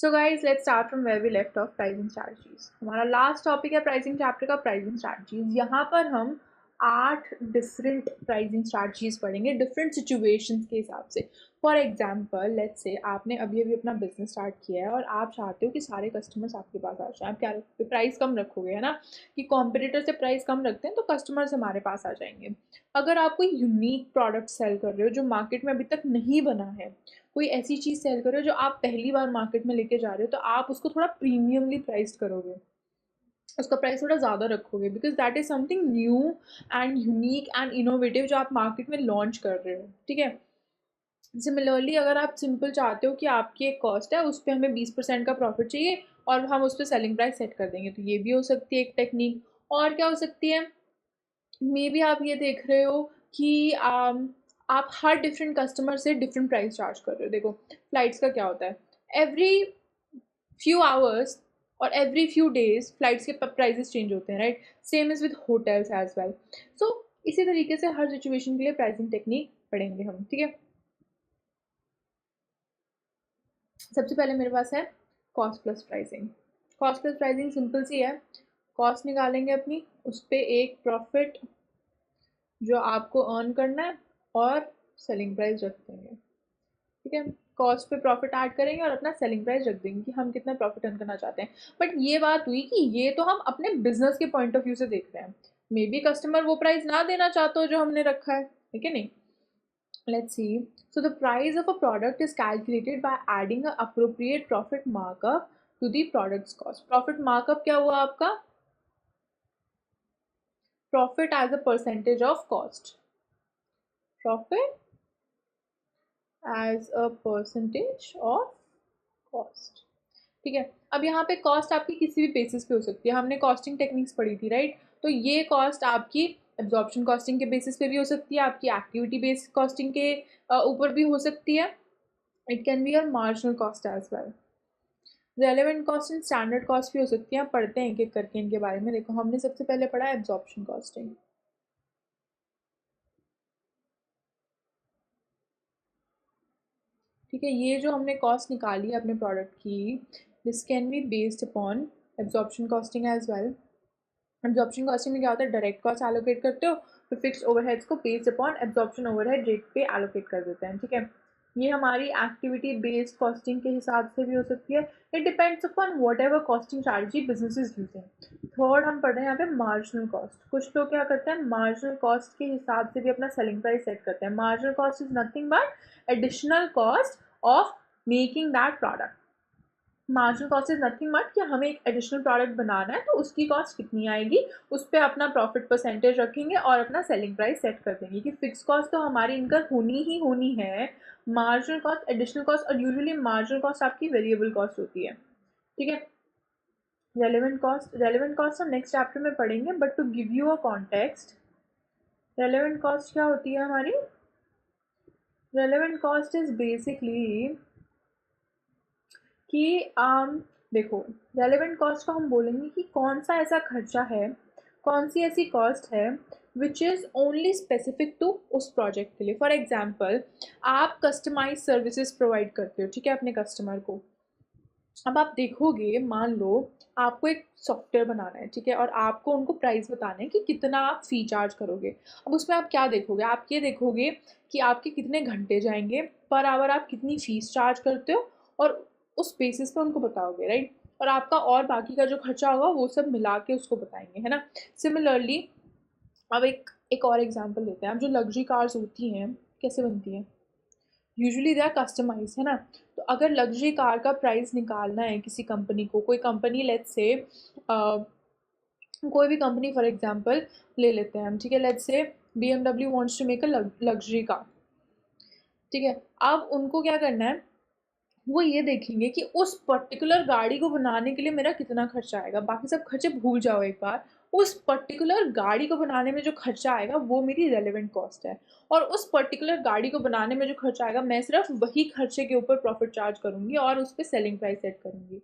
So guys let's start from where we left off, pricing strategies. हमारा last topic है pricing chapter का, pricing strategies. यहाँ पर हम 8 डिफरेंट प्राइसिंग स्ट्रैटेजीज पढ़ेंगे डिफरेंट सिचुएशंस के हिसाब से। फॉर एग्जांपल लेट्स से आपने अभी अभी अपना बिजनेस स्टार्ट किया है और आप चाहते हो कि सारे कस्टमर्स आपके पास आ जाए। आप क्या रखोगे? प्राइस कम रखोगे, है ना, कि कॉम्पिटिटर से प्राइस कम रखते हैं तो कस्टमर्स हमारे पास आ जाएंगे। अगर आप कोई यूनिक प्रोडक्ट सेल कर रहे हो जो मार्केट में अभी तक नहीं बना है, कोई ऐसी चीज़ सेल करो जो आप पहली बार मार्केट में लेके जा रहे हो, तो आप उसको थोड़ा प्रीमियमली प्राइस्ड करोगे, उसका प्राइस थोड़ा ज़्यादा रखोगे, because that is something new and unique and innovative जो आप मार्केट में लॉन्च कर रहे हो। ठीक है। सिमिलरली अगर आप सिंपल चाहते हो कि आपकी एक कॉस्ट है, उस पर हमें 20% का प्रॉफिट चाहिए और हम उस पर सेलिंग प्राइस सेट कर देंगे, तो ये भी हो सकती है एक टेक्निक। और क्या हो सकती है, मे बी आप ये देख रहे हो कि आप हर डिफरेंट कस्टमर से डिफरेंट प्राइस चार्ज कर रहे हो। देखो, फ्लाइट्स का क्या होता है, एवरी फ्यू आवर्स और एवरी फ्यू डेज फ्लाइट्स के प्राइसेस चेंज होते हैं, right. Same is with hotels as well. So इसी तरीके से हर सिचुएशन के लिए प्राइसिंग टेक्निक पढ़ेंगे हम। ठीक है। सबसे पहले मेरे पास है cost plus pricing. Cost plus pricing simple सी है। कॉस्ट निकालेंगे अपनी, उस पर एक प्रॉफिट जो आपको अर्न करना है और सेलिंग प्राइस रख देंगे। ठीक है। कॉस्ट पे प्रॉफिट ऐड करेंगे और अपना सेलिंग प्राइस रख देंगे कि हम कितना प्रॉफिट अर्न करना चाहते हैं। बट ये बात हुई कि ये तो हम अपने बिजनेस के पॉइंट ऑफ व्यू से देख रहे हैं। मे बी कस्टमर वो प्राइस ना देना चाहते हो जो हमने रखा है, ठीक है नहीं। Let's see. So the price of a product is calculated by adding a appropriate profit markup to the product's cost. Profit markup क्या हुआ आपका? Profit as a percentage of cost. Profit as a percentage of cost. ठीक है। अब यहाँ पे cost आपकी किसी भी बेसिस पे हो सकती है। हमने कॉस्टिंग टेक्निक्स पढ़ी थी, राइट। तो ये कॉस्ट आपकी एब्जॉर्प्शन कॉस्टिंग के बेसिस पे भी हो सकती है, आपकी एक्टिविटी बेस्ड कॉस्टिंग के ऊपर भी हो सकती है। It can be your marginal cost as well. Relevant cost and standard cost भी हो सकती है। पढ़ते हैं एक एक करके इनके बारे में। देखो, हमने सबसे पहले पढ़ा है एब्जॉर्प्शन कॉस्टिंग। ठीक है। ये जो हमने कॉस्ट निकाली है अपने प्रोडक्ट की, this can be based upon absorption costing as well. Absorption costing में क्या होता है, डायरेक्ट कॉस्ट एलोकेट करते हो, फिर फिक्स्ड ओवरहेड्स को based upon absorption overhead rate पे एलोकेट कर देते हैं। ठीक है। ये हमारी एक्टिविटी बेस्ड कॉस्टिंग के हिसाब से भी हो सकती है। It depends upon what ever costing strategy business is using. Third हम पढ़ रहे हैं यहाँ पे मार्जिनल कॉस्ट। कुछ लोग क्या करते हैं, मार्जिनल कॉस्ट के हिसाब से भी अपना सेलिंग प्राइस सेट करते हैं। Marginal cost is nothing but additional cost of making that product. Marginal cost is nothing but कि हमें एक एडिशनल प्रोडक्ट बनाना है तो उसकी कॉस्ट कितनी आएगी, उस पर अपना प्रॉफिट परसेंटेज रखेंगे और अपना सेलिंग प्राइस सेट कर देंगे कि फिक्स कॉस्ट तो हमारी इनकर होनी ही होनी है। मार्जिनल कॉस्ट, एडिशनल कॉस्ट और यूजुअली मार्जिनल कॉस्ट आपकी वेरिएबल कॉस्ट होती है। ठीक है। रेलेवेंट कॉस्ट हम नेक्स्ट चैप्टर में पढ़ेंगे, but to give you a context, relevant cost क्या होती है हमारी? रेलेवेंट कॉस्ट इज बेसिकली कि देखो, रेलेवेंट कॉस्ट को हम बोलेंगे कि कौन सा ऐसा खर्चा है, कौन सी ऐसी कॉस्ट है which is only specific to उस प्रोजेक्ट के लिए। फॉर एग्जाम्पल, आप कस्टमाइज सर्विसेज प्रोवाइड करते हो, ठीक है, अपने कस्टमर को। अब आप देखोगे, मान लो आपको एक सॉफ्टवेयर बनाना है, ठीक है, और आपको उनको प्राइस बताना है कि कितना आप फ़ी चार्ज करोगे। अब उसमें आप क्या देखोगे, आप ये देखोगे कि आपके कितने घंटे जाएंगे, पर आवर आप कितनी फ़ीस चार्ज करते हो, और उस बेसिस पे उनको बताओगे, राइट। और आपका और बाकी का जो खर्चा होगा वो सब मिला के उसको बताएंगे, है ना। सिमिलरली अब एक एक और एग्जांपल लेते हैं। अब जो लग्जरी कार्स होती हैं कैसे बनती हैं, यूजुअली दे आर कस्टमाइज, है ना। तो अगर लग्जरी कार का प्राइस निकालना है किसी कंपनी को, कोई कंपनी लेट्स से कोई भी कंपनी फॉर एग्जांपल ले लेते हैं हम, ठीक है, let's say BMW wants to make a luxury car. ठीक है। अब उनको क्या करना है, वो ये देखेंगे कि उस पर्टिकुलर गाड़ी को बनाने के लिए मेरा कितना खर्चा आएगा। बाकी सब खर्चे भूल जाओ एक बार, उस पर्टिकुलर गाड़ी को बनाने में जो खर्चा आएगा वो मेरी रेलेवेंट कॉस्ट है। और उस पर्टिकुलर गाड़ी को बनाने में जो खर्चा आएगा, मैं सिर्फ वही खर्चे के ऊपर प्रॉफिट चार्ज करूँगी और उस पर सेलिंग प्राइस सेट करूँगी।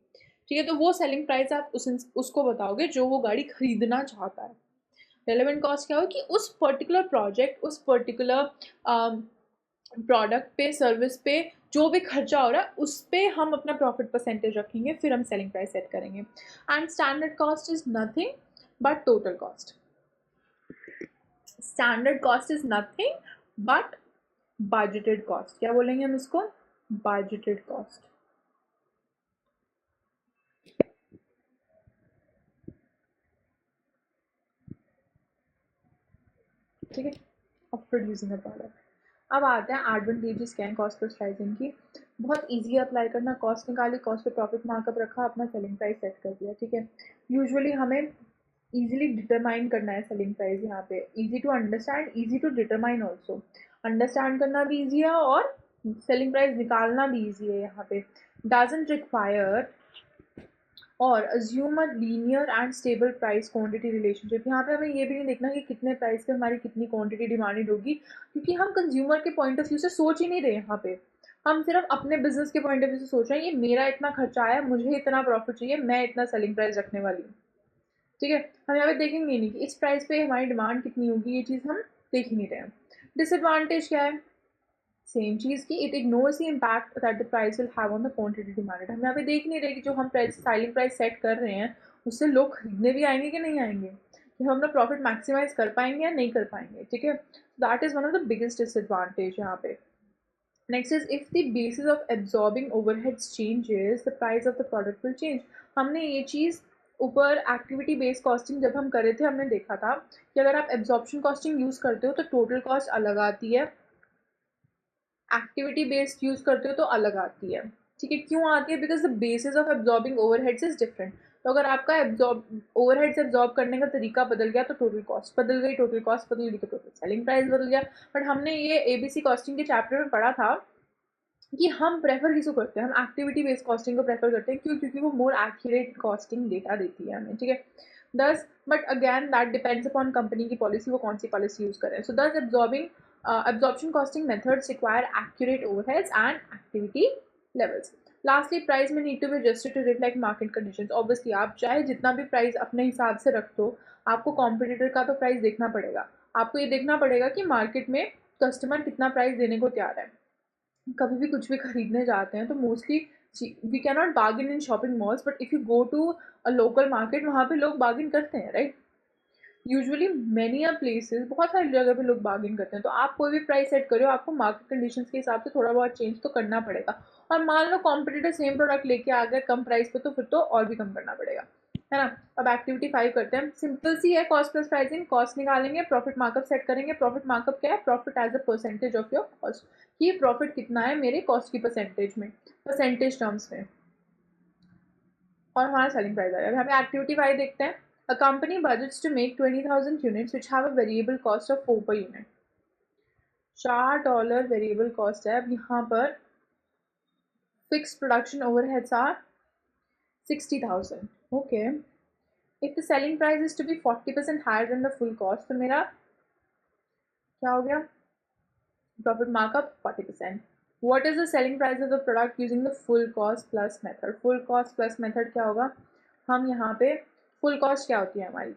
ठीक है। तो वो सेलिंग प्राइस आप उसको बताओगे जो वो गाड़ी खरीदना चाहता है। रेलेवेंट कॉस्ट क्या हो कि उस पर्टिकुलर प्रोजेक्ट, उस पर्टिकुलर प्रोडक्ट पे, सर्विस पे जो भी खर्चा हो रहा है उस पर हम अपना प्रॉफिट परसेंटेज रखेंगे, फिर हम सेलिंग प्राइस सेट करेंगे. And standard cost is nothing but total cost. Standard cost is nothing but budgeted cost. क्या बोलेंगे हम इसको? Budgeted cost. ठीक है, ऑफ प्रोड्यूसिंग अ प्रोडक्ट. अब आते हैं एडवांटेजेस क्या है कॉस्ट प्लस प्राइसिंग की. बहुत इजी अप्लाई करना. कॉस्ट निकाली, कॉस्ट पे प्रॉफिट मार्कअप रखा, अपना सेलिंग प्राइस सेट कर दिया. ठीक है, यूजुअली हमें इजीली डिटरमाइन करना है सेलिंग प्राइस. यहाँ पे easy to understand, easy to determine also. Understand करना भी ईजी है और सेलिंग प्राइस निकालना भी ईजी है. यहाँ पे डजंट रिक्वायर और assume a linear and stable price quantity relationship. यहाँ पे हमें ये भी नहीं देखना कि कितने प्राइस पे हमारी कितनी क्वांटिटी डिमांडेड होगी, क्योंकि हम कंज्यूमर के पॉइंट ऑफ व्यू से सोच ही नहीं रहे. यहाँ पे हम सिर्फ अपने बिजनेस के पॉइंट ऑफ व्यू से सोच रहे हैं, ये मेरा इतना खर्चा आया, मुझे इतना प्रॉफिट चाहिए, मैं इतना सेलिंग प्राइस रखने वाली हूँ. ठीक है, हम यहाँ पे देखेंगे नहीं कि इस प्राइस पे हमारी डिमांड कितनी होगी, ये चीज़ हम देख ही नहीं रहे हैं. डिसएडवांटेज क्या है? सेम चीज़ की it ignores the impact that the price will have on the quantity demanded. हम यहाँ पे देख नहीं रहे कि जो हम प्राइस सेलिंग प्राइस सेट कर रहे हैं उससे लोग खरीदने भी आएंगे कि नहीं आएंगे, कि हम अपना प्रॉफिट मैक्सिमाइज कर पाएंगे या नहीं कर पाएंगे. ठीक है, that is one of the biggest disadvantage यहाँ पे. Next is if the basis of absorbing overheads changes the price of the product will change. हमने ये चीज़ ऊपर एक्टिविटी बेस्ड कॉस्टिंग जब हम कर रहे थे हमने देखा था कि अगर आप एब्जॉर्प्शन कॉस्टिंग यूज़ करते हो तो टोटल कॉस्ट अलग आती है, एक्टिविटी बेस्ड यूज़ करते हो तो अलग आती है. ठीक है, क्यों आती है? Because the basis of absorbing overheads is different. तो अगर आपका एब्जॉर्ब ओवरहेड्स एब्जॉर्ब करने का तरीका बदल गया तो टोटल कॉस्ट बदल गई, टोटल कॉस्ट बदल गई तो टोटल सेलिंग प्राइस बदल गया. बट हमने ये एबीसी कॉस्टिंग के चैप्टर में पढ़ा था कि हम प्रेफर किसको करते हैं, हम एक्टिविटी बेस्ड कॉस्टिंग को प्रेफर करते हैं. क्यों? क्योंकि वो मोर एक्यूरेट कॉस्टिंग डेटा देती है हमें. ठीक है, दस but again that depends upon company की पॉलिसी, वो कौन सी पॉलिसी यूज़ करें. सो दस absorption costing methods require accurate overheads and activity levels. Lastly, price may need to be adjusted to reflect market conditions. Obviously, आप चाहे जितना भी प्राइस अपने हिसाब से रख दो, आपको कॉम्पिटिटर का तो प्राइस देखना पड़ेगा. आपको ये देखना पड़ेगा कि मार्केट में कस्टमर कितना प्राइस देने को तैयार है. कभी भी कुछ भी खरीदने जाते हैं तो mostly we can not bargain in shopping malls, but if you go to a local market वहाँ पे लोग बार्गिन करते हैं, right. Usually many a places, बहुत सारी जगह पे लोग बार्गिन करते हैं. तो आप कोई भी प्राइस सेट करो, आपको मार्केट कंडीशंस के हिसाब से थोड़ा बहुत चेंज तो करना पड़ेगा. और मान लो कॉम्पिटिटर सेम प्रोडक्ट लेके आ गए कम प्राइस पे, तो फिर तो और भी कम करना पड़ेगा, है ना. अब एक्टिविटी 5 करते हैं. सिंपल सी है कॉस्ट प्लस प्राइसिंग. कॉस्ट निकालेंगे, प्रॉफिट मार्कअप सेट करेंगे. प्रॉफिट मार्कअप क्या है? Profit as a percentage of your cost. ये प्रॉफिट कितना है मेरे कॉस्ट की परसेंटेज में, परसेंटेज टर्म्स में, और हमारा सेलिंग प्राइस आएगा. यहाँ पे एक्टिविटी 5 देखते हैं. A company budgets to make 20,000 units which have a variable cost of 4 per unit. $4 variable cost है. अब यहाँ पर fix production overheads are 60,000. Okay, if the selling price is to be 40% higher than the full cost, तो मेरा क्या हो गया? Profit markup 40%. What is the selling price of the product using the full cost plus method. Full cost plus method क्या होगा? हम यहाँ पे फुल कॉस्ट क्या होती है हमारी?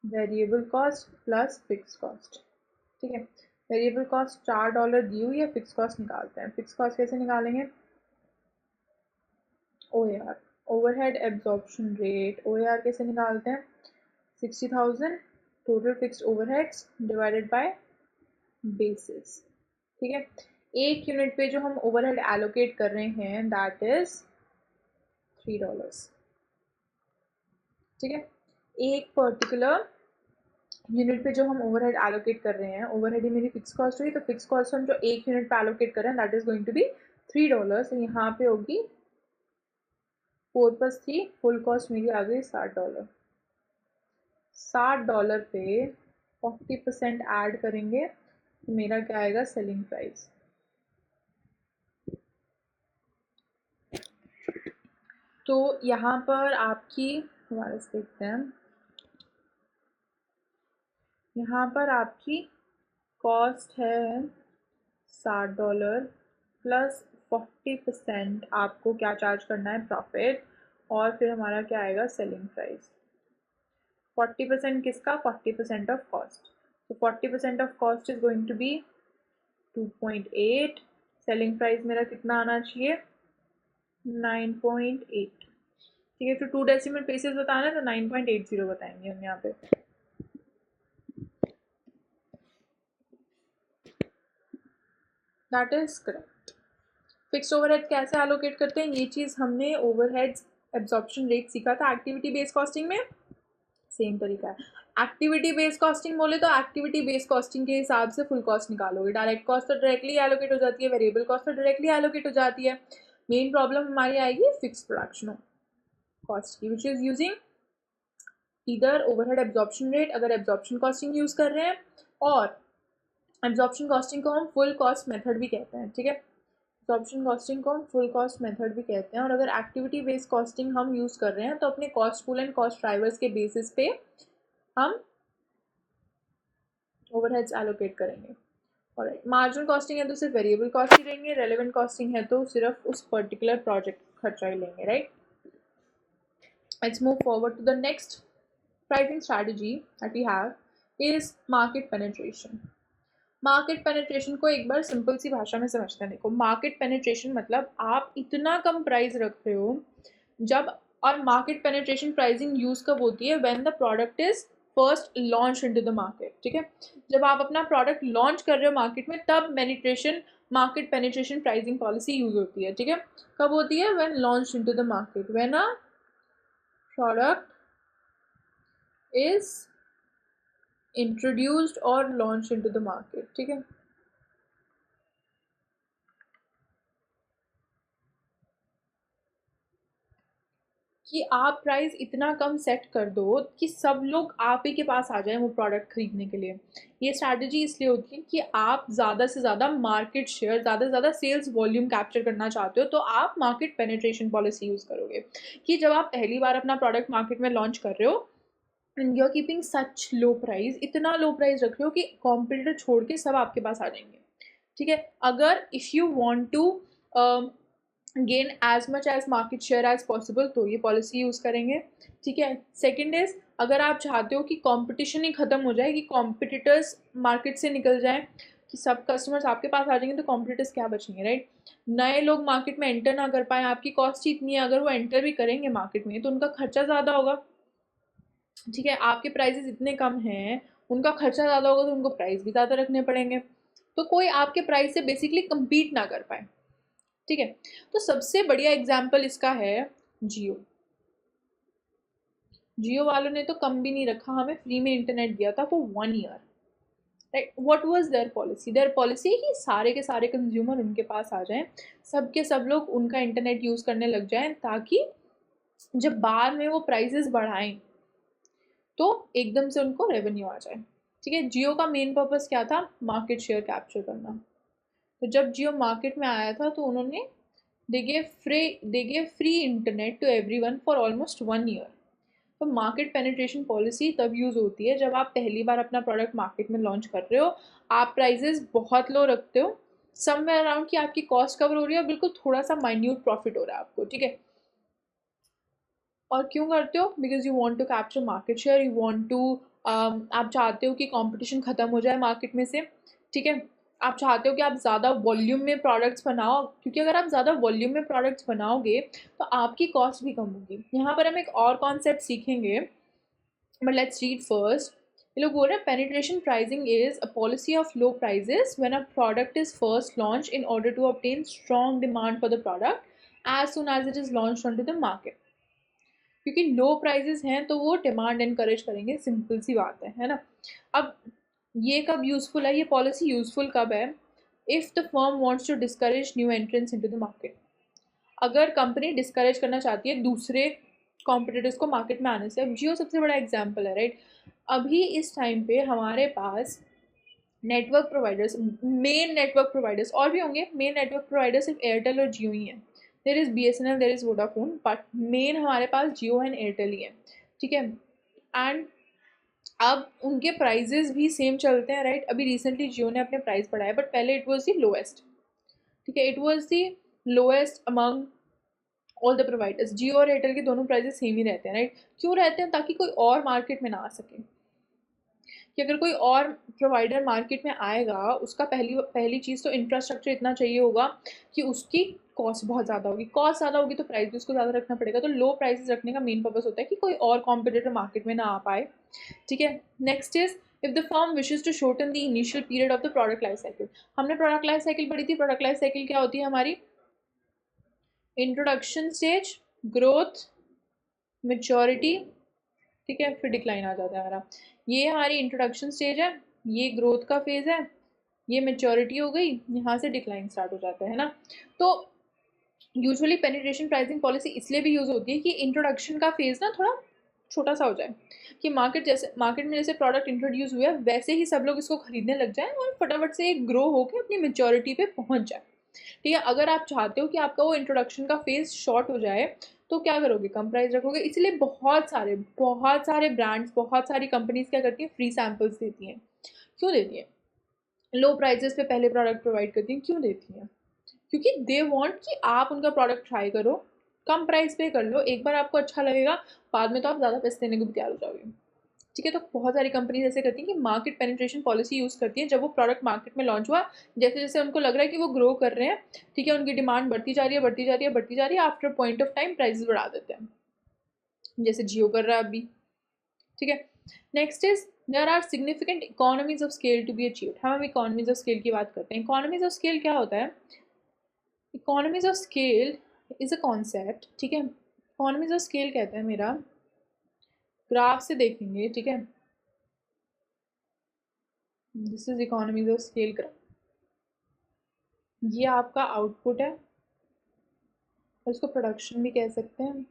Variable cost plus fix cost. ठीक है, वेरिएबल कॉस्ट $4 दी हुई है, फिक्स कॉस्ट निकालते हैं. फिक्स कॉस्ट कैसे निकालेंगे? O R, overhead absorption rate. O R कैसे निकालते हैं? 60,000 total fixed overheads divided by basis. ठीक है, एक यूनिट पे जो हम ओवरहेड एलोकेट कर रहे हैं दैट इज $3. ठीक है, एक पर्टिकुलर यूनिट पे जो हम ओवरहेड एलोकेट कर रहे हैं, ओवरहेड ही मेरी फिक्स कॉस्ट हुई, तो फिक्स कॉस्ट हम जो एक यूनिट पे एलोकेट कर रहे हैं that is going to be $3. तो यहाँ पे होगी 4 + 3, फुल कॉस्ट मेरी आ गई $60. $60 पे 40% ऐड करेंगे तो मेरा क्या आएगा? Selling price. तो यहाँ पर आपकी हमारे से देखते हैं, यहाँ पर आपकी कॉस्ट है $60 प्लस 40% आपको क्या चार्ज करना है? प्रॉफिट. और फिर हमारा क्या आएगा? Selling price. 40% किसका? 40% ऑफ कॉस्ट. तो 40% of cost is going to be 2.8, selling price मेरा कितना आना चाहिए 9.8। ठीक है, तो 2 डेसिमल प्लेसेस बताना है तो 9.80 बताएंगे हम यहाँ पे। That is correct. Fixed overhead कैसे एलोकेट करते हैं, ये चीज़ हमने ओवरहेड्स एब्जॉर्प्शन रेट सीखा था एक्टिविटी बेस्ड कॉस्टिंग में। सेम तरीका है। एक्टिविटी बेस्ड कॉस्टिंग बोले तो एक्टिविटी बेस्ड कॉस्टिंग के हिसाब से फुल कॉस्ट निकालोगे। डायरेक्ट कॉस्ट तो डायरेक्टली एलोकेट हो जाती है, वेरिएबल कॉस्ट तो डायरेक्टली एलोकेट हो जाती है। मेन प्रॉब्लम हमारी आएगी फिक्स्ड प्रोडक्शन कॉस्ट की, विच इज यूजिंग इधर ओवरहेड एब्जॉर्प्शन रेट अगर एब्जॉर्प्शन कॉस्टिंग यूज कर रहे हैं, और एब्जॉर्प्शन कॉस्टिंग को हम फुल कॉस्ट मेथड भी कहते हैं। ठीक है, एब्जॉर्प्शन कॉस्टिंग को हम फुल कॉस्ट मेथड भी कहते हैं। और अगर एक्टिविटी बेस्ड कॉस्टिंग हम यूज कर रहे हैं तो अपने cost pool and cost drivers के बेसिस पे हम ओवरहेड्स एलोकेट करेंगे। और मार्जिनल कॉस्टिंग है तो सिर्फ वेरिएबल कॉस्ट ही लेंगे, रेलेवेंट कॉस्टिंग है तो सिर्फ उस पर्टिकुलर प्रोजेक्ट खर्चा ही लेंगे, right. Let's move forward to the next pricing strategy that we have is market penetration. Market penetration को एक बार सिंपल सी भाषा में समझते हैं। देखो, मार्केट पेनिट्रेशन मतलब आप इतना कम प्राइस रख रहे हो जब, और मार्केट पेनिट्रेशन प्राइसिंग यूज कब होती है, when the product is first launch into the market. ठीक है, जब आप अपना प्रोडक्ट लॉन्च कर रहे हो मार्केट में तब market penetration pricing policy use होती है। ठीक है, कब होती है, when launch into the market, when a product is introduced और लॉन्च इनटू द मार्केट। ठीक है, कि आप प्राइस इतना कम सेट कर दो कि सब लोग आप ही के पास आ जाएं वो प्रोडक्ट खरीदने के लिए। ये स्ट्रैटेजी इसलिए होती है कि आप ज़्यादा से ज़्यादा मार्केट शेयर, ज़्यादा से ज़्यादा सेल्स वॉल्यूम कैप्चर करना चाहते हो, तो आप मार्केट पेनिट्रेशन पॉलिसी यूज़ करोगे। कि जब आप पहली बार अपना प्रोडक्ट मार्केट में लॉन्च कर रहे हो and you are keeping such low price, इतना लो प्राइस रख रहे हो कि कॉम्पिटिटर छोड़ के सब आपके पास आ जाएंगे। ठीक है, अगर if you want to gain as much as market share as possible तो ये पॉलिसी यूज़ करेंगे। ठीक है, सेकेंड इज, अगर आप चाहते हो कि कंपटीशन ही ख़त्म हो जाए, कि कॉम्पिटिटर्स मार्केट से निकल जाएं, कि सब कस्टमर्स आपके पास आ जाएंगे तो कॉम्पिटिटर्स क्या बचेंगे, राइट। नए लोग मार्केट में एंटर ना कर पाए, आपकी कॉस्ट ही इतनी है, अगर वो एंटर भी करेंगे मार्केट में तो उनका खर्चा ज़्यादा होगा। ठीक है, आपके प्राइसेस इतने कम हैं, उनका खर्चा ज़्यादा होगा तो उनको प्राइस भी ज़्यादा रखने पड़ेंगे, तो कोई आपके प्राइस से बेसिकली कम्पीट ना कर पाए। ठीक है, तो सबसे बढ़िया एग्जाम्पल इसका है जियो। जियो वालों ने तो कम भी नहीं रखा, हमें फ्री में इंटरनेट दिया था for 1 year, right. What was their policy, their policy कि सारे के सारे कंज्यूमर उनके पास आ जाएं, सब के सब लोग उनका इंटरनेट यूज़ करने लग जाएं, ताकि जब बाद में वो प्राइसेस बढ़ाएं तो एकदम से उनको रेवेन्यू आ जाए। ठीक है, जियो का मेन पर्पस क्या था, मार्केट शेयर कैप्चर करना। तो जब जियो मार्केट में आया था तो उन्होंने they gave free internet to everyone for almost 1 year। तो मार्केट पेनिट्रेशन पॉलिसी तब यूज़ होती है जब आप पहली बार अपना प्रोडक्ट मार्केट में लॉन्च कर रहे हो, आप प्राइजेस बहुत लो रखते हो, समवेयर अराउंड कि आपकी कॉस्ट कवर हो रही है और बिल्कुल थोड़ा सा माइन्यूट प्रॉफिट हो रहा है आपको। ठीक है, और क्यों करते हो, because you want to capture market share, you want to, आप चाहते हो कि कंपटीशन ख़त्म हो जाए मार्केट में से। ठीक है, आप चाहते हो कि आप ज़्यादा वॉल्यूम में प्रोडक्ट्स बनाओ, क्योंकि अगर आप ज़्यादा वॉल्यूम में प्रोडक्ट्स बनाओगे तो आपकी कॉस्ट भी कम होगी। यहाँ पर हम एक और कॉन्सेप्ट सीखेंगे, बट लेट्स रीड फर्स्ट। ये लोग बोल रहे हैं penetration pricing is a policy of low prices when a product is first launch in order to obtain strong demand for the product as soon as it is launch on to the market. क्योंकि low prices हैं तो वो demand encourage करेंगे, simple सी बात है ना। अब ये कब यूज़फुल है, ये पॉलिसी यूज़फुल कब है, if the firm wants to discourage new entrants into the market. अगर कंपनी डिस्करेज करना चाहती है दूसरे कॉम्पिटिटर्स को मार्केट में आने से। अब जियो सबसे बड़ा एग्जाम्पल है, राइट। अभी इस टाइम पे हमारे पास network providers, main network providers और भी होंगे, मेन नेटवर्क प्रोवाइडर सिर्फ एयरटेल और जियो ही है। There is BSNL, there is Vodafone, but main हमारे पास जियो एंड एयरटेल ही है। ठीक है, एंड अब उनके प्राइजेस भी सेम चलते हैं, राइट। अभी रिसेंटली जियो ने अपने प्राइस बढ़ाए, बट पहले इट वॉज द लोएस्ट। ठीक है, it was the lowest among all the providers. Jio और एयरटेल के दोनों प्राइजेस सेम ही रहते हैं, राइट। क्यों रहते हैं, ताकि कोई और मार्केट में ना आ सके। कि अगर कोई और प्रोवाइडर मार्केट में आएगा, उसका पहली पहली चीज़ तो इंफ्रास्ट्रक्चर इतना चाहिए होगा कि उसकी कॉस्ट बहुत ज़्यादा होगी, कॉस्ट ज़्यादा होगी तो प्राइस भी उसको ज़्यादा रखना पड़ेगा। तो लो प्राइसेस रखने का मेन पर्पस होता है कि कोई और कॉम्पिटिटर मार्केट में ना आ पाए। ठीक है, next is if the firm wishes to shorten the initial period of the product life cycle. हमने प्रोडक्ट लाइफ साइकिल पढ़ी थी। प्रोडक्ट लाइफ साइकिल क्या होती है हमारी? इंट्रोडक्शन स्टेज, ग्रोथ, मेच्योरिटी, ठीक है, फिर डिक्लाइन आ जाता है हमारा। ये हमारी इंट्रोडक्शन स्टेज है, ये ग्रोथ का फेज है, ये मेच्योरिटी हो गई, यहाँ से डिक्लाइन स्टार्ट हो जाता है ना। तो यूजुअली पेनिट्रेशन प्राइसिंग पॉलिसी इसलिए भी यूज़ होती है कि इंट्रोडक्शन का फेज ना थोड़ा छोटा सा हो जाए, कि मार्केट में जैसे प्रोडक्ट इंट्रोड्यूस हुआ है वैसे ही सब लोग इसको खरीदने लग जाएं और फटाफट से ग्रो होकर अपनी मेच्योरिटी पे पहुंच जाए। ठीक है, अगर आप चाहते हो कि आपका वो इंट्रोडक्शन का फेज शॉर्ट हो जाए तो क्या करोगे? कम प्राइस रखोगे। इसलिए बहुत सारे ब्रांड्स, बहुत सारी कंपनीज क्या करती हैं? फ्री सैम्पल्स देती हैं। क्यों देती हैं? लो प्राइजेस पे पहले प्रोडक्ट प्रोवाइड करती हैं। क्यों देती हैं? क्योंकि दे वांट कि आप उनका प्रोडक्ट ट्राई करो, कम प्राइस पे कर लो, एक बार आपको अच्छा लगेगा, बाद में तो आप ज़्यादा पैसे देने को भी तैयार हो जाओगे। ठीक है, तो बहुत सारी कंपनीज ऐसे करती हैं कि मार्केट पेनिट्रेशन पॉलिसी यूज़ करती हैं। जब वो प्रोडक्ट मार्केट में लॉन्च हुआ, जैसे जैसे उनको लग रहा है कि वो ग्रो कर रहे हैं, ठीक है, उनकी डिमांड बढ़ती जा रही है, बढ़ती जा रही है, बढ़ती जा रही है, after point of time prices बढ़ा देते हैं, जैसे जियो कर रहा है अभी। ठीक है, next is there are significant economies of scale to be achieved. हम अब इकोनॉमीज ऑफ स्केल की बात करते हैं। इकोनॉमीज ऑफ स्केल क्या होता है? Economies of scale is a concept, ठीक है। इकोनॉमीज ऑफ स्केल कहते हैं, मेरा ग्राफ से देखेंगे, ठीक है, this is economies of scale graph. ये आपका आउटपुट है और इसको प्रोडक्शन भी कह सकते हैं,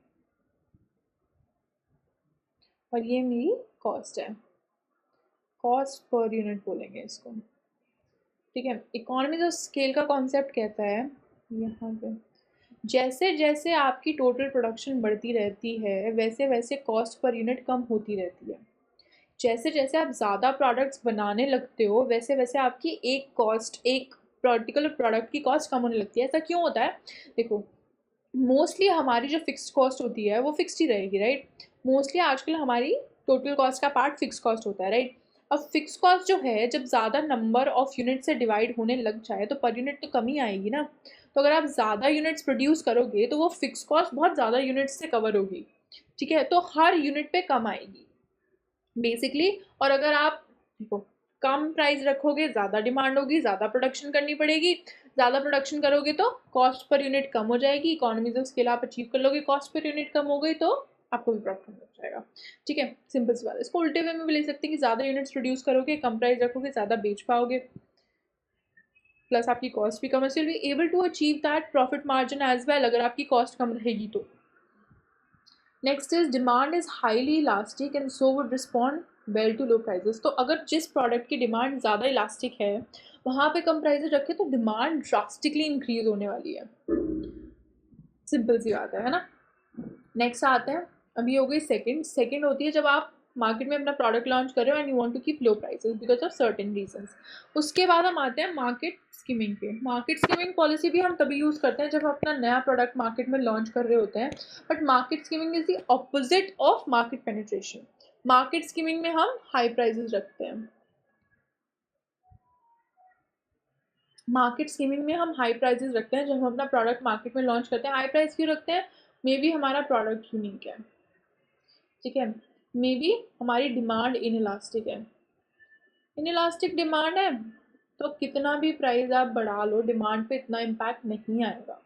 और ये मेरी कॉस्ट है, कॉस्ट पर यूनिट बोलेंगे इसको। ठीक है, इकोनॉमीज ऑफ स्केल का कॉन्सेप्ट कहता है यहाँ पे जैसे जैसे आपकी टोटल प्रोडक्शन बढ़ती रहती है वैसे वैसे कॉस्ट पर यूनिट कम होती रहती है। जैसे जैसे आप ज़्यादा प्रोडक्ट्स बनाने लगते हो वैसे वैसे आपकी एक पर्टिकुलर प्रोडक्ट की कॉस्ट कम होने लगती है। ऐसा क्यों होता है? देखो, मोस्टली हमारी जो फिक्स्ड कॉस्ट होती है वो फिक्स्ड ही रहेगी, राइट। मोस्टली आजकल हमारी टोटल कॉस्ट का पार्ट फिक्स कॉस्ट होता है, राइट। अब फिक्स कॉस्ट जो है जब ज़्यादा नंबर ऑफ यूनिट से डिवाइड होने लग जाए तो पर यूनिट तो कमी आएगी ना। तो अगर आप ज़्यादा यूनिट्स प्रोड्यूस करोगे तो वो फिक्स कॉस्ट बहुत ज़्यादा यूनिट्स से कवर होगी, ठीक है, तो हर यूनिट पे कम आएगी बेसिकली। और अगर आप देखो कम प्राइस रखोगे, ज़्यादा डिमांड होगी, ज़्यादा प्रोडक्शन करनी पड़ेगी, ज़्यादा प्रोडक्शन करोगे तो कॉस्ट पर यूनिट कम हो जाएगी, इकोनॉमीज ऑफ स्केल आप अचीव कर लोगे, कॉस्ट पर यूनिट कम हो गई तो आपको भी प्रॉफिट मिल जाएगा। ठीक है, सिंपल सी बात है। इसको उल्टे वे में भी ले सकते हैं कि ज़्यादा यूनिट्स प्रोड्यूस करोगे, कम प्राइस रखोगे, ज़्यादा बेच पाओगे, प्लस आपकी कॉस्ट भी कम है, be able to achieve that profit margin as well अगर आपकी कॉस्ट कम रहेगी तो। Next is demand is highly elastic and so would respond well to low prices. तो अगर जिस प्रोडक्ट की डिमांड ज़्यादा इलास्टिक है वहाँ पे कम प्राइजेस रखे तो डिमांड ड्रास्टिकली इंक्रीज होने वाली है। सिंपल सी बात है ना। नेक्स्ट आते हैं, अभी हो गई सेकंड होती है जब आप मार्केट में अपना प्रोडक्ट लॉन्च कर रहे हो and you want to keep low prices because of certain reasons. उसके बाद हम आते हैं मार्केट स्कीमिंग पे। मार्केट स्कीमिंग पॉलिसी भी हम तभी यूज़ करते हैं जब हम अपना नया प्रोडक्ट मार्केट में लॉन्च कर रहे होते हैं। But market skimming is the opposite of market penetration. Market skimming में हम हाई प्राइजेस रखते हैं। मार्केट स्कीमिंग में हम हाई प्राइजेस रखते हैं जब हम अपना प्रोडक्ट मार्केट में लॉन्च करते हैं। हाई प्राइस क्यों रखते हैं? मे बी हमारा प्रोडक्ट यूनिक है, ठीक है, मे बी हमारी डिमांड इनइलास्टिक है। इनइलास्टिक डिमांड है तो कितना भी प्राइस आप बढ़ा लो डिमांड पे इतना इम्पैक्ट नहीं आएगा।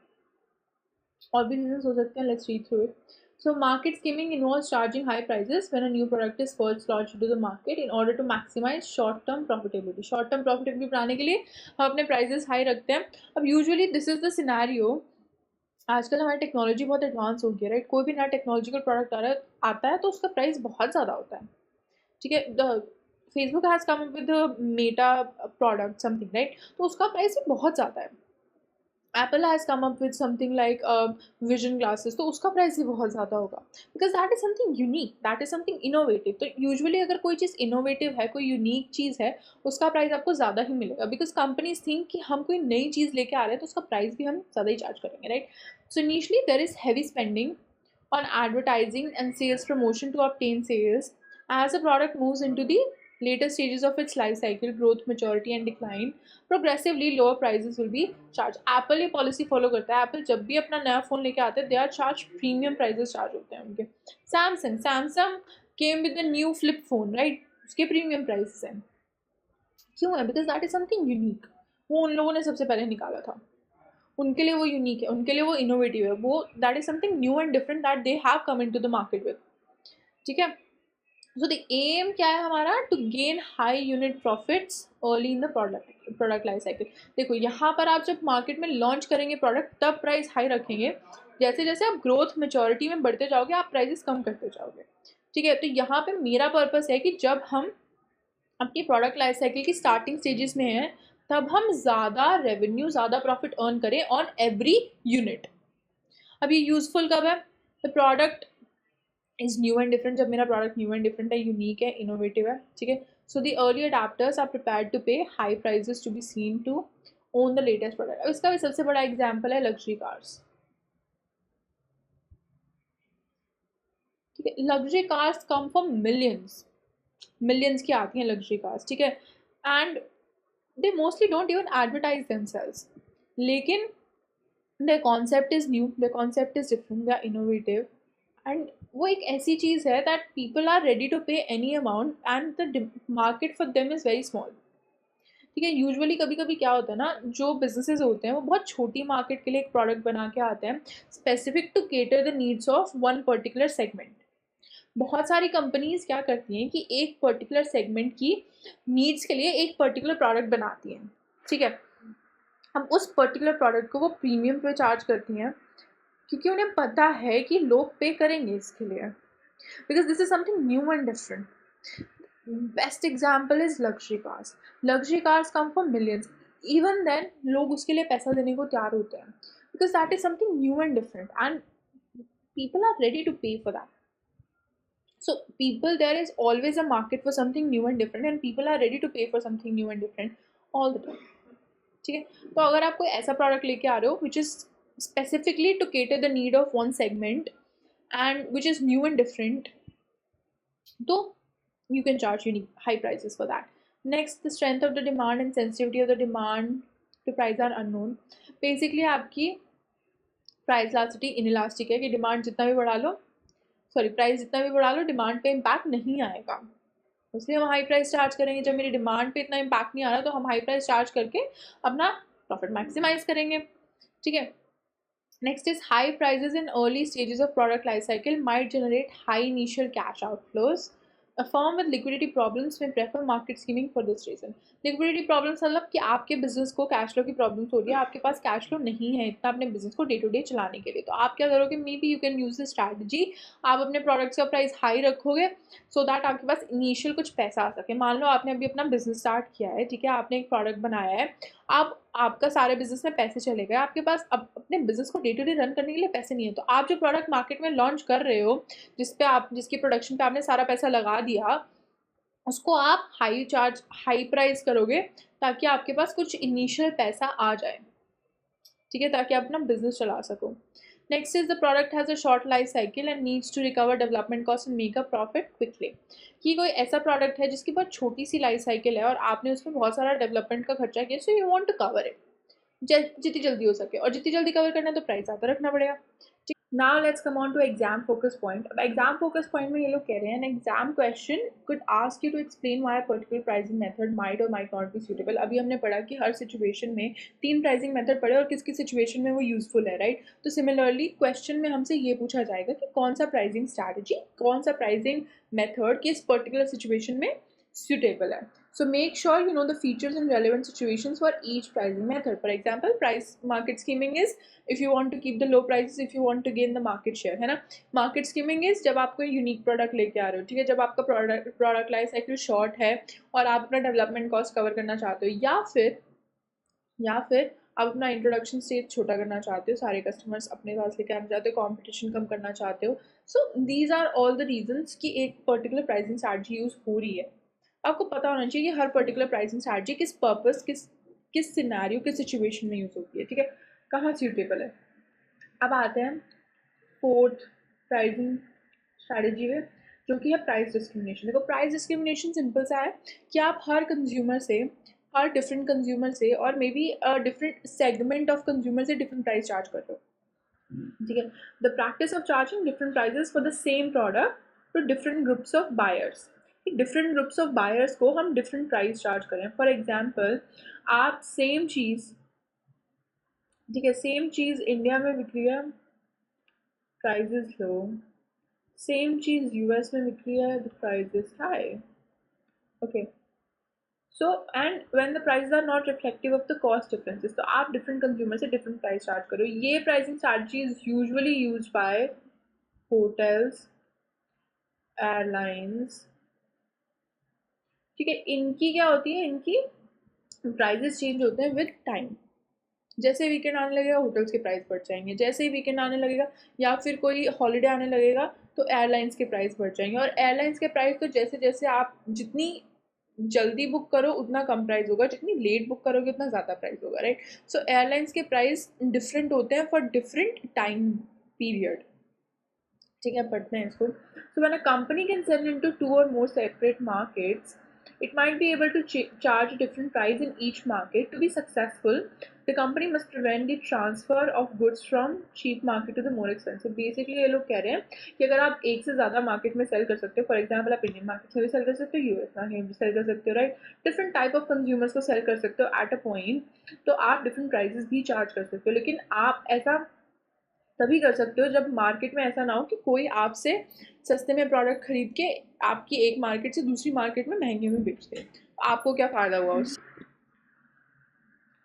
और भी रीजंस हो सकते हैं, let's read through it. So market skimming involves charging high prices when a new product is first launched into the market in order to maximize short-term profitability. Short-term profitability बनाने के लिए हम अपने prices high रखते हैं। अब usually this is the scenario, आजकल हमारी टेक्नोलॉजी बहुत एडवांस हो गई है, राइट। कोई भी नया टेक्नोलॉजिकल प्रोडक्ट आता है तो उसका प्राइस बहुत ज़्यादा होता है, ठीक है। Facebook has come with Meta product something, right, तो उसका प्राइस भी बहुत ज़्यादा है। Apple has come up with something like vision glasses, तो उसका प्राइस भी बहुत ज़्यादा होगा because that is something unique, that is something innovative. तो यूजुअली अगर कोई चीज़ इनोवेटिव है, कोई यूनिक चीज़ है, उसका प्राइस आपको ज़्यादा ही मिलेगा बिकॉज कंपनीज थिंक कि हम कोई नई चीज़ लेके आ रहे हैं तो उसका प्राइस भी हम ज़्यादा ही चार्ज करेंगे, right. So initially there is heavy spending on advertising and sales promotion to obtain sales. As a product moves into the later stages of its life cycle, growth, maturity and decline, progressively lower prices will be charged. Apple ये policy follow करता है. Apple जब भी अपना नया phone लेके आते हैं, they are charged premium prices charge होते हैं उनके. Samsung came with a new flip phone, right? उसके प्रीमियम प्राइसेस हैं. क्यों है? Because that is something unique. वो उन लोगों ने सबसे पहले निकाला था. उनके लिए वो यूनिक है, उनके लिए वो इनोवेटिव है, वो that is something new and different that they have come in to the market with. ठीक है. सो द एम क्या है हमारा? To gain high unit profits early in the product life cycle. देखो यहाँ पर आप जब मार्केट में लॉन्च करेंगे प्रोडक्ट तब प्राइस हाई रखेंगे. जैसे जैसे आप ग्रोथ मेच्योरिटी में बढ़ते जाओगे आप प्राइसेस कम करते जाओगे. ठीक है. तो यहाँ पे मेरा पर्पस है कि जब हम अपनी प्रोडक्ट लाइफ साइकिल की स्टार्टिंग स्टेजेस में हैं तब हम ज़्यादा रेवेन्यू, ज़्यादा प्रॉफिट अर्न करें ऑन एवरी यूनिट. अब ये यूजफुल कब है? The product is new and different. जब मेरा प्रोडक्ट न्यू एंड डिफरेंट है, यूनिक है, इनोवेटिव है. ठीक है. So the early adapters are prepared to pay high prices to be seen to own the latest product. अब इसका भी सबसे बड़ा एग्जाम्पल है लग्जरी कार्स. ठीक है. Luxury cars come from millions की आती हैं लग्जरी कार्स. ठीक है. And they mostly don't even advertise themselves. लेकिन their concept is new, their concept is different, they are innovative and वो एक ऐसी चीज़ है that people are ready to pay any amount and the market for them is very small. ठीक है. Usually कभी कभी क्या होता है ना, जो बिजनेसेस होते हैं वो बहुत छोटी मार्केट के लिए एक प्रोडक्ट बना के आते हैं specific to cater the needs of one particular segment. बहुत सारी कंपनीज क्या करती हैं कि एक पर्टिकुलर सेगमेंट की नीड्स के लिए एक पर्टिकुलर प्रोडक्ट बनाती हैं. ठीक है. हम उस पर्टिकुलर प्रोडक्ट को वो प्रीमियम पे चार्ज करती हैं क्योंकि उन्हें पता है कि लोग पे करेंगे इसके लिए, because this is something new and different. Best example is luxury cars. Luxury cars come for millions. Even then लोग उसके लिए पैसा देने को तैयार होते हैं because that is something new and different and people are ready to pay for that. So people, there is always a market for something new and different and people are ready to pay for something new and different all the time. ठीक है. तो अगर आप कोई ऐसा product लेके आ रहे हो which is specifically to cater the need of one segment and which is new and different, तो you can charge unique high prices for that. Next, the strength of the demand and sensitivity of the demand to price are unknown. Basically आपकी price elasticity inelastic है कि demand जितना भी बढ़ा लो, sorry price जितना भी बढ़ा लो डिमांड पे इम्पैक्ट नहीं आएगा, इसलिए हम हाई प्राइस चार्ज करेंगे. जब मेरी डिमांड पे इतना इम्पैक्ट नहीं आ रहा तो हम हाई प्राइस चार्ज करके अपना प्रॉफिट मैक्सिमाइज करेंगे. ठीक है. Next is high prices in early stages of product life cycle might generate high initial cash outflows. A firm with liquidity problems may prefer market skimming for this reason. Liquidity problems मतलब कि आपके business को cash flow की problems हो रही है, आपके पास cash flow नहीं है इतना अपने बिजनेस को डे टू डे चलाने के लिए, तो आप क्या करोगे? May be you can use the strategy, आप अपने प्रोडक्ट्स का प्राइस हाई रखोगे सो दैट आपके पास इनिशियल कुछ पैसा आ सके. मान लो आपने अभी अपना बिजनेस स्टार्ट किया है. ठीक है. आपने एक प्रोडक्ट बनाया है, आप आपका सारे बिजनेस में पैसे चले गए, आपके पास अब अपने बिजनेस को डे टू डे रन करने के लिए पैसे नहीं है, तो आप जो प्रोडक्ट मार्केट में लॉन्च कर रहे हो जिसकी प्रोडक्शन पे आपने सारा पैसा लगा दिया, उसको आप हाई प्राइस करोगे ताकि आपके पास कुछ इनिशियल पैसा आ जाए. ठीक है. ताकि आप अपना बिजनेस चला सको. Next is the product has a short life cycle and needs to recover development cost and make a profit quickly. कि कोई ऐसा प्रोडक्ट है जिसकी बहुत छोटी सी लाइफ साइकिल है और आपने उसमें बहुत सारा डेवलपमेंट का खर्चा किया, so you want to cover it जितनी जल्दी हो सके, और जितनी जल्दी कवर करना है तो प्राइस ज़्यादा रखना पड़ेगा. Now let's come on to exam focus point. अब exam focus point में ये लोग कह रहे हैं, an exam question could ask you to explain why a particular pricing method might or might not be suitable. अभी हमने पढ़ा कि हर situation में 3 pricing method पढ़े और किस किस situation में वो useful है, right? तो similarly question में हमसे ये पूछा जाएगा कि कौन सा pricing strategy, कौन सा pricing method किस particular situation में suitable है. So make sure you know the features and relevant situations for each pricing method. For example, price market skimming is if you want to keep the low prices, if you want to gain the market share, है ना. Market skimming is जब आप कोई unique product लेके आ रहे हो. ठीक है. जब आपका प्रोडक्ट लाइफ साइकिल शॉर्ट है और आप अपना डेवलपमेंट कॉस्ट कवर करना चाहते हो, या फिर आप अपना इंट्रोडक्शन स्टेज छोटा करना चाहते हो, सारे कस्टमर्स अपने पास लेके आना चाहते हो, कॉम्पिटिशन कम करना चाहते हो. So these are all the reasons कि एक पर्टिकुलर प्राइसिंग स्ट्रैटेजी यूज़ हो रही है. आपको पता होना चाहिए कि हर पर्टिकुलर प्राइसिंग स्ट्रैटेजी किस पर्पस, किस सिनेरियो, किस सिचुएशन में यूज़ होती है. ठीक है. कहाँ सूटेबल है. अब आते हैं फोर्थ प्राइसिंग स्ट्रैटेजी में, जो कि है प्राइस डिस्क्रिमिनेशन। देखो प्राइस डिस्क्रिमिनेशन सिंपल सा है कि आप हर कंज्यूमर से, हर डिफरेंट कंज्यूमर से और maybe different segment of consumer से डिफरेंट प्राइस चार्ज कर रहे हो, ठीक है। The practice of charging different prices for the same product to different groups of buyers. Different groups of buyers को हम डिफरेंट प्राइस चार्ज करें। For example, आप सेम चीज़, ठीक है, सेम चीज़ इंडिया में बिक रही है, प्राइजेस लो, सेम चीज़ यूएस में बिक रही है, the prices high, okay. So and when the prices are not reflective of the cost differences, तो आप डिफरेंट कंज्यूमर से डिफरेंट प्राइस चार्ज करो। ये pricing strategies usually used by hotels, airlines, ठीक है। इनकी क्या होती है, इनकी प्राइजेस चेंज होते हैं विद टाइम। जैसे वीकेंड आने लगेगा होटल्स के प्राइस बढ़ जाएंगे, जैसे ही वीकेंड आने लगेगा या फिर कोई हॉलीडे आने लगेगा तो एयरलाइंस के प्राइस बढ़ जाएंगे। और एयरलाइंस के प्राइस तो जैसे जैसे आप जितनी जल्दी बुक करो उतना कम प्राइस होगा, जितनी लेट बुक करोगे उतना ज़्यादा प्राइस होगा, राइट। सो एयरलाइंस के प्राइस डिफरेंट होते हैं फॉर डिफरेंट टाइम पीरियड, ठीक है। पढ़ते हैं इसको। So when a company can sell into 2 और more separate markets, it might be able to charge a different price in each market. To be successful, the company must prevent the transfer of goods from cheap market to the more expensive. Basically ये लोग कह रहे हैं कि अगर आप एक से ज़्यादा मार्केट में सेल कर सकते हो, फॉर एग्जाम्पल आप इंडियन मार्केट में भी सेल कर सकते हो, यूएस मार्केट में भी सेल कर सकते हो, right. Different type of consumers को सेल कर सकते हो एट अ पॉइंट, तो आप डिफरेंट प्राइजेस भी चार्ज कर सकते हो। लेकिन आप ऐसा तभी कर सकते हो जब मार्केट में ऐसा ना हो कि कोई आपसे सस्ते में प्रोडक्ट खरीद के आपकी एक मार्केट से दूसरी मार्केट में महंगे में बेच दे। आपको क्या फ़ायदा हुआ उससे।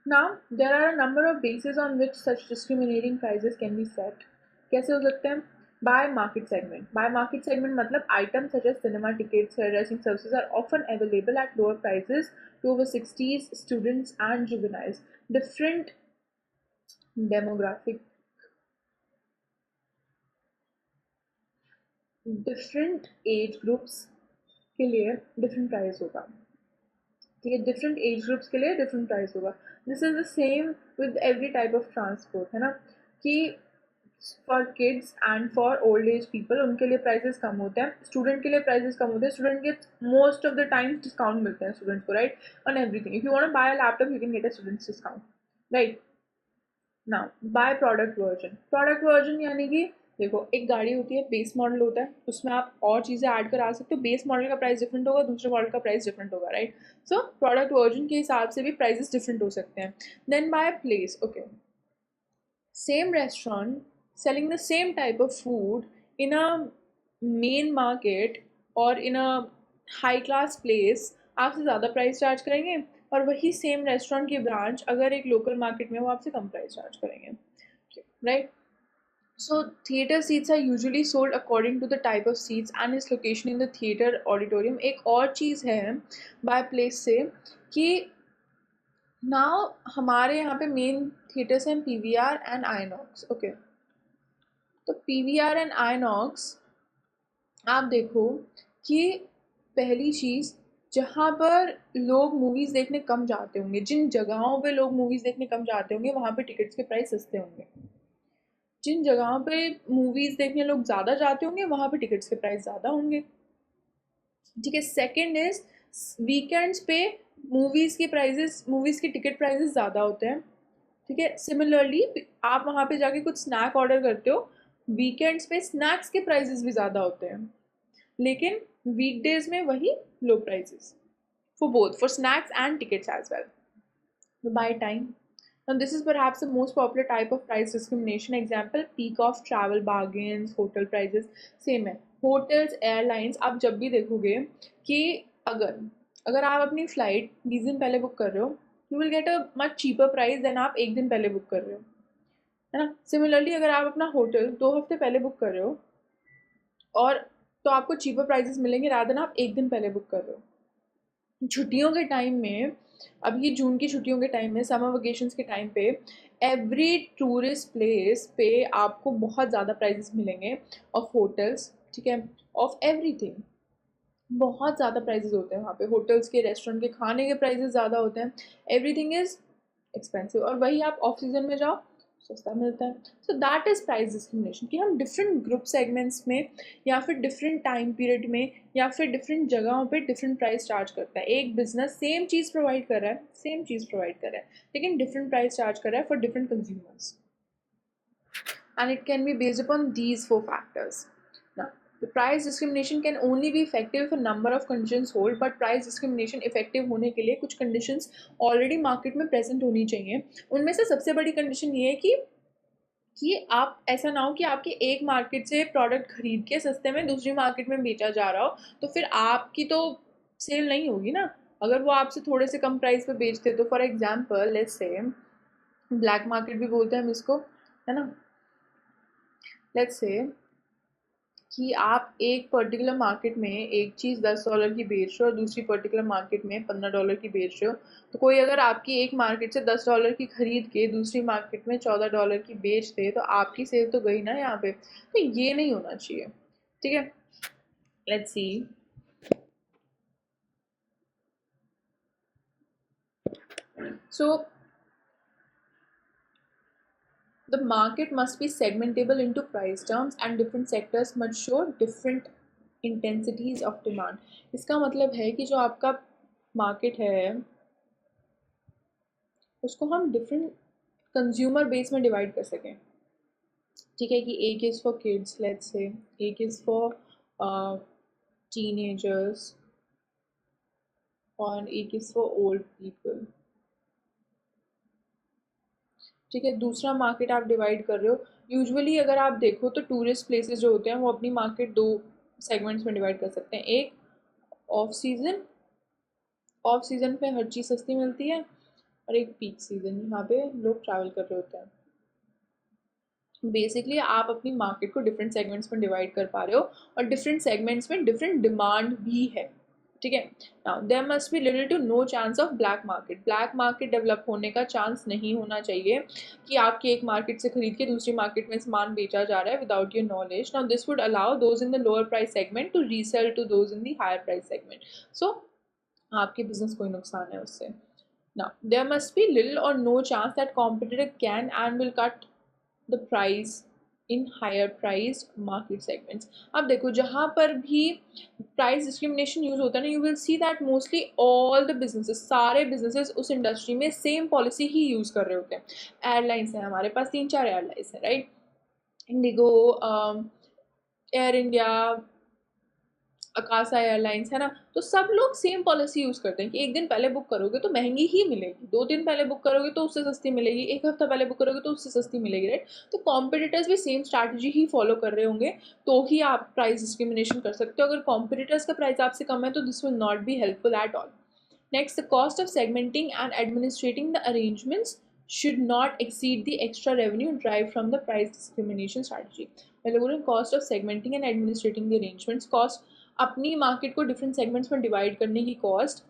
Now there are a number of basis on which such discriminating prices can be set. कैसे हो सकते हैं? By market segment. By market segment मतलब item such as cinema tickets, hair dressing services are often available at lower prices to over 60s, students and juveniles. Different demographic, different age groups के लिए different price होगा, ठीक है। Different age groups के लिए different price होगा। This is the same with every type of transport, है ना, कि for kids and for old age people उनके लिए प्राइसेस कम होते हैं, स्टूडेंट के लिए प्राइसेस कम होते हैं। स्टूडेंट के most of the times discount मिलते हैं स्टूडेंट्स को, right, on everything. If you want to buy a laptop you can get a students discount, right. Now by product version. Product version यानी कि देखो एक गाड़ी होती है, बेस मॉडल होता है, उसमें आप और चीज़ें ऐड करा सकते हो। बेस मॉडल का प्राइस डिफरेंट होगा, दूसरे मॉडल का प्राइस डिफरेंट होगा, राइट। सो प्रोडक्ट वर्जन के हिसाब से भी प्राइसेस डिफरेंट हो सकते हैं। Then by place, okay, same restaurant selling the same type of food in a main market और in a high class place आपसे ज़्यादा प्राइस चार्ज करेंगे, और वही सेम रेस्टोरेंट की ब्रांच अगर एक लोकल मार्केट में वो आपसे कम प्राइस चार्ज करेंगे, right. So theater seats are usually sold according to the type of seats and its location in the theater auditorium। एक और चीज़ है बाय प्लेस से कि नाउ हमारे यहाँ पे मेन थिएटर्स हैं पीवीआर एंड आइनॉक्स, ओके। तो पीवीआर एंड आइनॉक्स आप देखो कि पहली चीज़, जहाँ पर लोग मूवीज़ देखने कम जाते होंगे, जिन जगहों पे लोग मूवीज़ देखने कम जाते होंगे वहाँ पे टिकट्स के प्राइस सस्ते होंगे। जिन जगहों पे मूवीज़ देखने लोग ज़्यादा जाते होंगे वहाँ पे टिकट्स के प्राइस ज़्यादा होंगे, ठीक है। सेकंड इज वीकेंड्स पे मूवीज़ की टिकट प्राइसेस ज़्यादा होते हैं, ठीक है। सिमिलरली आप वहाँ पे जाके कुछ स्नैक ऑर्डर करते हो, वीकेंड्स पे स्नैक्स के प्राइसेस भी ज़्यादा होते हैं, लेकिन वीकडेज में वही low prices for both, for snacks and tickets as well. By time, now this is perhaps the most popular type of price discrimination example, peak of travel bargains, hotel prices। Same है, hotels, airlines, आप जब भी देखोगे कि अगर अगर आप अपनी फ़्लाइट 20 दिन पहले बुक कर रहे हो you will get a much cheaper price than आप एक दिन पहले बुक कर रहे हो, है ना। सिमिलरली अगर आप अपना होटल 2 हफ्ते पहले बुक कर रहे हो और तो आपको चीपर प्राइसेस मिलेंगे रादर देन आप एक दिन पहले बुक कर रहे हो। छुट्टियों के टाइम में, अब ये जून की छुट्टियों के टाइम में, समर वेकेशंस के टाइम पे एवरी टूरिस्ट प्लेस पे आपको बहुत ज़्यादा प्राइसेस मिलेंगे ऑफ होटल्स, ठीक है, ऑफ एवरीथिंग। बहुत ज़्यादा प्राइसेस होते हैं वहाँ पे, होटल्स के, रेस्टोरेंट के खाने के प्राइसेस ज़्यादा होते हैं, एवरीथिंग इज़ एक्सपेंसिव। और वही आप ऑफ सीज़न में जाओ सस्ता मिलता है। So that is price discrimination, कि हम डिफरेंट ग्रुप सेगमेंट्स में या फिर डिफरेंट टाइम पीरियड में या फिर डिफरेंट जगहों पे डिफरेंट प्राइस चार्ज करता है। एक बिजनेस सेम चीज़ प्रोवाइड कर रहा है, सेम चीज़ प्रोवाइड कर रहा है, लेकिन डिफरेंट प्राइस चार्ज कर रहा है for different consumers, and it can be based upon these four factors. Now, the price discrimination can only be effective if a number of conditions hold, but price discrimination effective होने के लिए कुछ conditions already market में present होनी चाहिए। उनमें से सबसे बड़ी condition ये है कि आप ऐसा ना हो कि आपके एक मार्केट से प्रोडक्ट खरीद के सस्ते में दूसरी मार्केट में बेचा जा रहा हो, तो फिर आपकी तो सेल नहीं होगी ना। अगर वो आपसे थोड़े से कम प्राइस पे बेचते, तो for example let's say black market भी बोलते हैं हम इसको, है ना। लेट्स से कि आप एक पर्टिकुलर मार्केट में एक चीज़ $10 की बेच रहे हो और दूसरी पर्टिकुलर मार्केट में $15 की बेच रहे हो। तो कोई अगर आपकी एक मार्केट से $10 की खरीद के दूसरी मार्केट में $14 की बेच दे, तो आपकी सेल तो गई ना यहाँ पे। तो ये नहीं होना चाहिए, ठीक है। Let's see, so the market must be segmentable into price terms and different sectors must show different intensities of demand। इसका मतलब है कि जो आपका मार्केट है उसको हम डिफरेंट कंज्यूमर बेस में डिवाइड कर सकें, ठीक है। कि एक is for kids, let's say एक इज़ फॉर टीनेजर्स और एक इज़ फॉर ओल्ड पीपल, ठीक है। दूसरा मार्केट आप डिवाइड कर रहे हो, यूजुअली अगर आप देखो तो टूरिस्ट प्लेसेस जो होते हैं वो अपनी मार्केट दो सेगमेंट्स में डिवाइड कर सकते हैं। एक ऑफ सीज़न, ऑफ सीज़न पे हर चीज़ सस्ती मिलती है, और एक पीक सीज़न, यहाँ पे लोग ट्रैवल कर रहे होते हैं। बेसिकली आप अपनी मार्केट को डिफरेंट सेगमेंट्स में डिवाइड कर पा रहे हो, और डिफरेंट सेगमेंट्स में डिफरेंट डिमांड भी है, ठीक है। Now there must be little to no chance of black market. Black market develop होने का चांस नहीं होना चाहिए कि आपकी एक मार्केट से खरीद के दूसरी मार्केट में सामान बेचा जा रहा है without your knowledge. Now this would allow those in the lower price segment to resell to those in the higher price segment. So आपके बिजनेस को नुकसान है उससे। Now, there must be little or no chance that competitor can and will cut the price in higher priced market segments। अब देखो जहाँ पर भी प्राइस डिस्क्रिमिनेशन यूज होता है ना, you will see that mostly all the businesses, सारे businesses उस इंडस्ट्री में सेम पॉलिसी ही यूज कर रहे होते हैं। एयरलाइंस है हमारे पास, 3-4 एयरलाइंस है, right. Indigo, air India, Akasa airlines, है ना। तो सब लोग सेम पॉलिसी यूज़ करते हैं कि एक दिन पहले बुक करोगे तो महंगी ही मिलेगी, 2 दिन पहले बुक करोगे तो उससे सस्ती मिलेगी, एक हफ्ता पहले बुक करोगे तो उससे सस्ती मिलेगी, राइट। तो कॉम्पिटिटर्स भी सेम स्ट्रैटेजी ही फॉलो कर रहे होंगे, तो ही आप प्राइस डिस्क्रिमिनेशन कर सकते हो। अगर कॉम्पिटिटर्स का प्राइस आपसे कम है तो this will not be helpful at all. Next, the cost of segmenting and administrating the arrangements should not exceed the extra revenue derived from the price discrimination strategy। मतलब बोल रहे cost of segmenting and administrating the arrangements, cost अपनी market को different segments में divide करने की cost,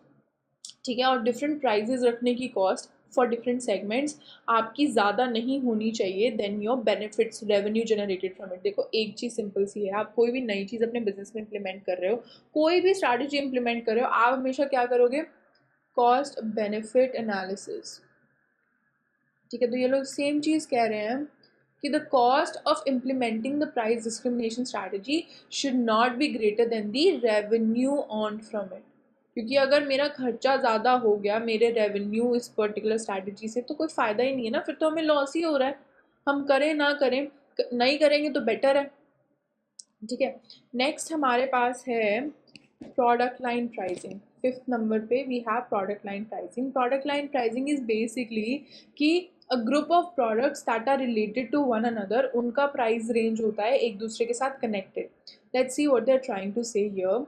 ठीक है, और डिफरेंट प्राइजेस रखने की कॉस्ट फॉर डिफरेंट सेगमेंट्स आपकी ज़्यादा नहीं होनी चाहिए than your benefits revenue generated from it. देखो एक चीज़ सिंपल सी है, आप कोई भी नई चीज़ अपने बिजनेस में इंप्लीमेंट कर रहे हो, कोई भी स्ट्रैटेजी इंप्लीमेंट कर रहे हो, आप हमेशा क्या करोगे, कॉस्ट बेनिफिट एनालिसिस, ठीक है। तो ये लोग सेम चीज़ कह रहे हैं कि the cost of implementing the price discrimination strategy should not be greater than the revenue on from it. क्योंकि अगर मेरा खर्चा ज़्यादा हो गया मेरे रेवेन्यू इस पर्टिकुलर स्ट्रैटेजी से, तो कोई फ़ायदा ही नहीं है ना, फिर तो हमें लॉस ही हो रहा है। हम करें ना करें, नहीं करेंगे तो बेटर है, ठीक है। नेक्स्ट हमारे पास है product line pricing. Fifth number पे we have product line pricing. Product line pricing is basically कि a group of products that are related to one another, उनका प्राइस रेंज होता है एक दूसरे के साथ connected. Let's see what they are trying to say here,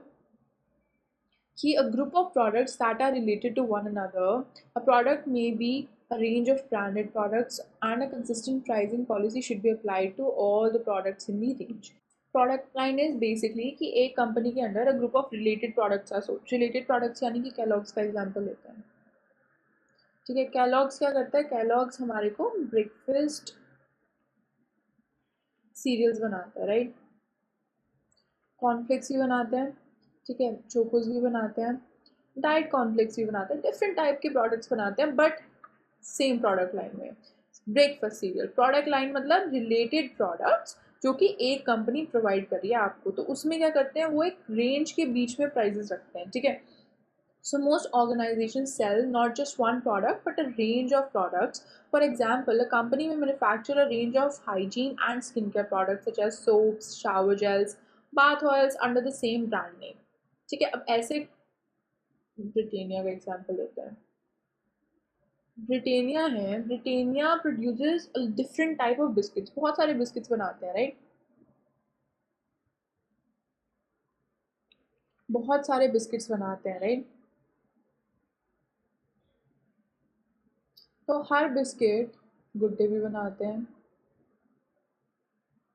कि a group of products that are related to one another, a product may be a range of branded products and a consistent pricing policy should be applied to all the products in the range। Product line is basically कि एक company के अंदर a group of related products are sold. Related products यानी कि Kellogg's का example लेते हैं, ठीक है। कैलॉग्स क्या करता है, कैलॉग्स हमारे को ब्रेकफास्ट सीरियल्स बनाता है, राइट। कॉर्नफ्लेक्स भी बनाते हैं, ठीक है, चोकोस भी बनाते हैं, डाइट कॉर्नफ्लेक्स भी बनाते हैं, डिफरेंट टाइप के प्रोडक्ट्स बनाते हैं बट सेम प्रोडक्ट लाइन में। ब्रेकफास्ट सीरियल, प्रोडक्ट लाइन मतलब रिलेटेड प्रोडक्ट्स जो कि एक कंपनी प्रोवाइड कर रही है आपको, तो उसमें क्या करते हैं वो एक रेंज के बीच में प्राइजेस रखते हैं, ठीक है। So most organizations sell not just one product but a range of products. For example, a company may manufacture a range of hygiene and skincare products such as soaps, shower gels, bath oils under the same brand name. ठीक है, अब ऐसे Britannia का example लेते हैं। Britannia है, Britannia produces different type of biscuits, बहुत सारे बिस्किट्स बनाते हैं, राइट। बहुत सारे बिस्किट्स बनाते हैं, राइट। तो हर बिस्किट, गुड डे भी बनाते हैं,